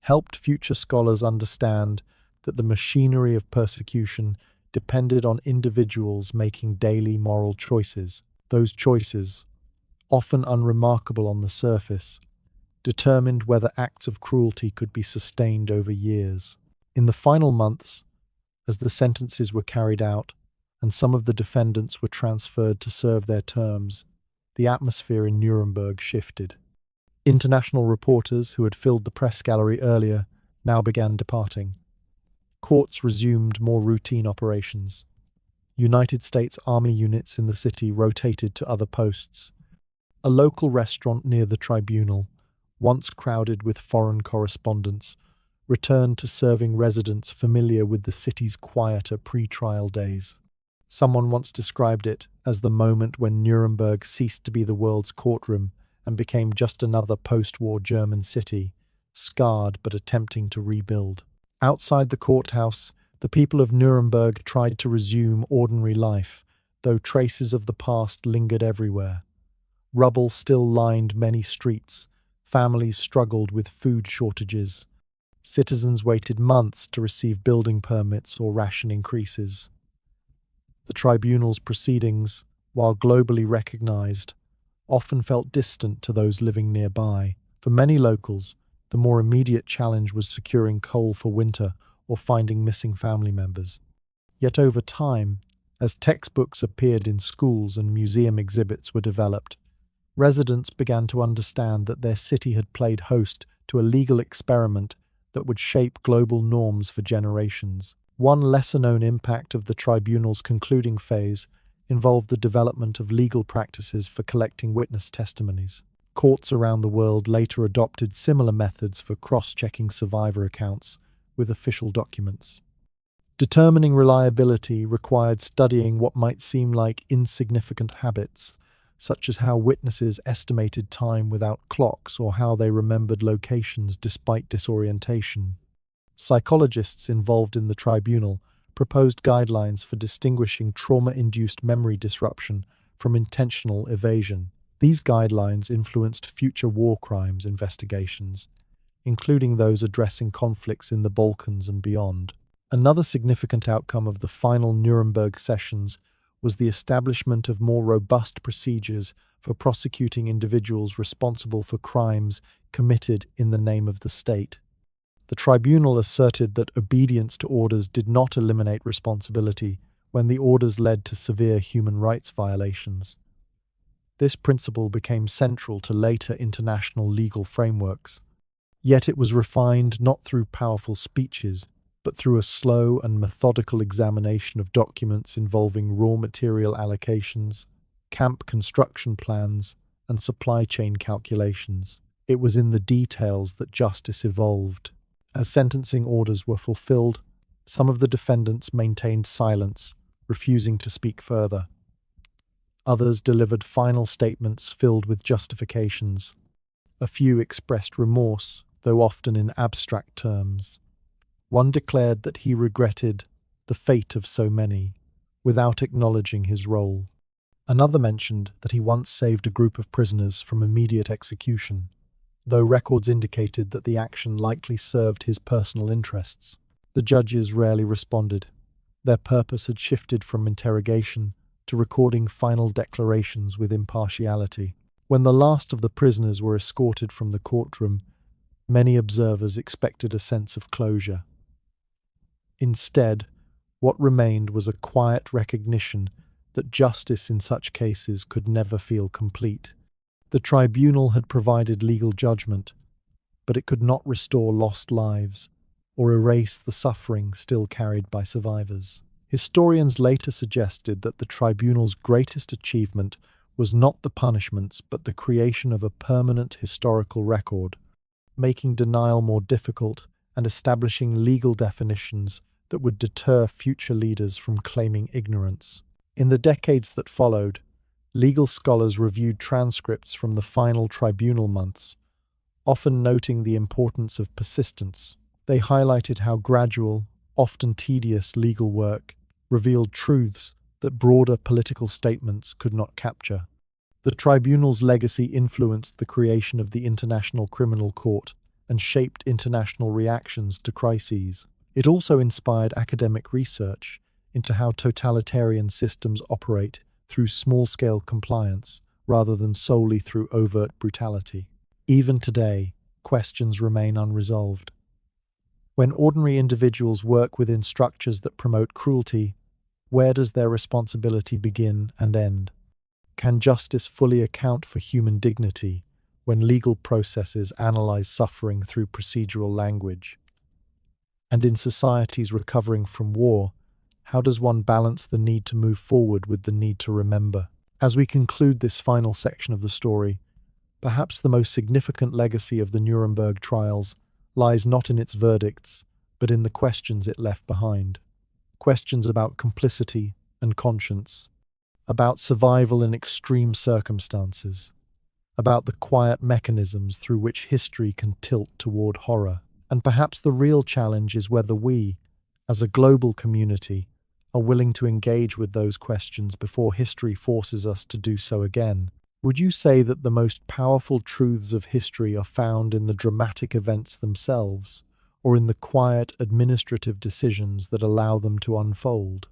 helped future scholars understand that the machinery of persecution depended on individuals making daily moral choices. Those choices, often unremarkable on the surface, determined whether acts of cruelty could be sustained over years. In the final months, as the sentences were carried out and some of the defendants were transferred to serve their terms, the atmosphere in Nuremberg shifted. International reporters who had filled the press gallery earlier now began departing. Courts resumed more routine operations. United States Army units in the city rotated to other posts. A local restaurant near the tribunal, once crowded with foreign correspondents, returned to serving residents familiar with the city's quieter pre-trial days. Someone once described it as the moment when Nuremberg ceased to be the world's courtroom and became just another post-war German city, scarred but attempting to rebuild. Outside the courthouse, the people of Nuremberg tried to resume ordinary life, though traces of the past lingered everywhere. Rubble still lined many streets, families struggled with food shortages, citizens waited months to receive building permits or ration increases. The tribunal's proceedings, while globally recognized, often felt distant to those living nearby. For many locals, the more immediate challenge was securing coal for winter or finding missing family members. Yet over time, as textbooks appeared in schools and museum exhibits were developed, residents began to understand that their city had played host to a legal experiment that would shape global norms for generations. One lesser-known impact of the tribunal's concluding phase involved the development of legal practices for collecting witness testimonies. Courts around the world later adopted similar methods for cross-checking survivor accounts with official documents. Determining reliability required studying what might seem like insignificant habits, such as how witnesses estimated time without clocks or how they remembered locations despite disorientation. Psychologists involved in the tribunal proposed guidelines for distinguishing trauma-induced memory disruption from intentional evasion. These guidelines influenced future war crimes investigations, including those addressing conflicts in the Balkans and beyond. Another significant outcome of the final Nuremberg sessions was the establishment of more robust procedures for prosecuting individuals responsible for crimes committed in the name of the state. The tribunal asserted that obedience to orders did not eliminate responsibility when the orders led to severe human rights violations. This principle became central to later international legal frameworks. Yet it was refined not through powerful speeches, but through a slow and methodical examination of documents involving raw material allocations, camp construction plans, and supply chain calculations. It was in the details that justice evolved. As sentencing orders were fulfilled, some of the defendants maintained silence, refusing to speak further. Others delivered final statements filled with justifications. A few expressed remorse, though often in abstract terms. One declared that he regretted the fate of so many, without acknowledging his role. Another mentioned that he once saved a group of prisoners from immediate execution, though records indicated that the action likely served his personal interests. The judges rarely responded. Their purpose had shifted from interrogation to recording final declarations with impartiality. When the last of the prisoners were escorted from the courtroom, many observers expected a sense of closure. Instead, what remained was a quiet recognition that justice in such cases could never feel complete. The tribunal had provided legal judgment, but it could not restore lost lives or erase the suffering still carried by survivors. Historians later suggested that the tribunal's greatest achievement was not the punishments but the creation of a permanent historical record, making denial more difficult and establishing legal definitions that would deter future leaders from claiming ignorance. In the decades that followed, legal scholars reviewed transcripts from the final tribunal months, often noting the importance of persistence. They highlighted how gradual, often tedious legal work revealed truths that broader political statements could not capture. The tribunal's legacy influenced the creation of the International Criminal Court and shaped international reactions to crises. It also inspired academic research into how totalitarian systems operate through small-scale compliance rather than solely through overt brutality. Even today, questions remain unresolved. When ordinary individuals work within structures that promote cruelty, where does their responsibility begin and end? Can justice fully account for human dignity when legal processes analyze suffering through procedural language? And in societies recovering from war, how does one balance the need to move forward with the need to remember? As we conclude this final section of the story, perhaps the most significant legacy of the Nuremberg Trials lies not in its verdicts, but in the questions it left behind. Questions about complicity and conscience, about survival in extreme circumstances, about the quiet mechanisms through which history can tilt toward horror. And perhaps the real challenge is whether we, as a global community, are willing to engage with those questions before history forces us to do so again. Would you say that the most powerful truths of history are found in the dramatic events themselves, or in the quiet administrative decisions that allow them to unfold?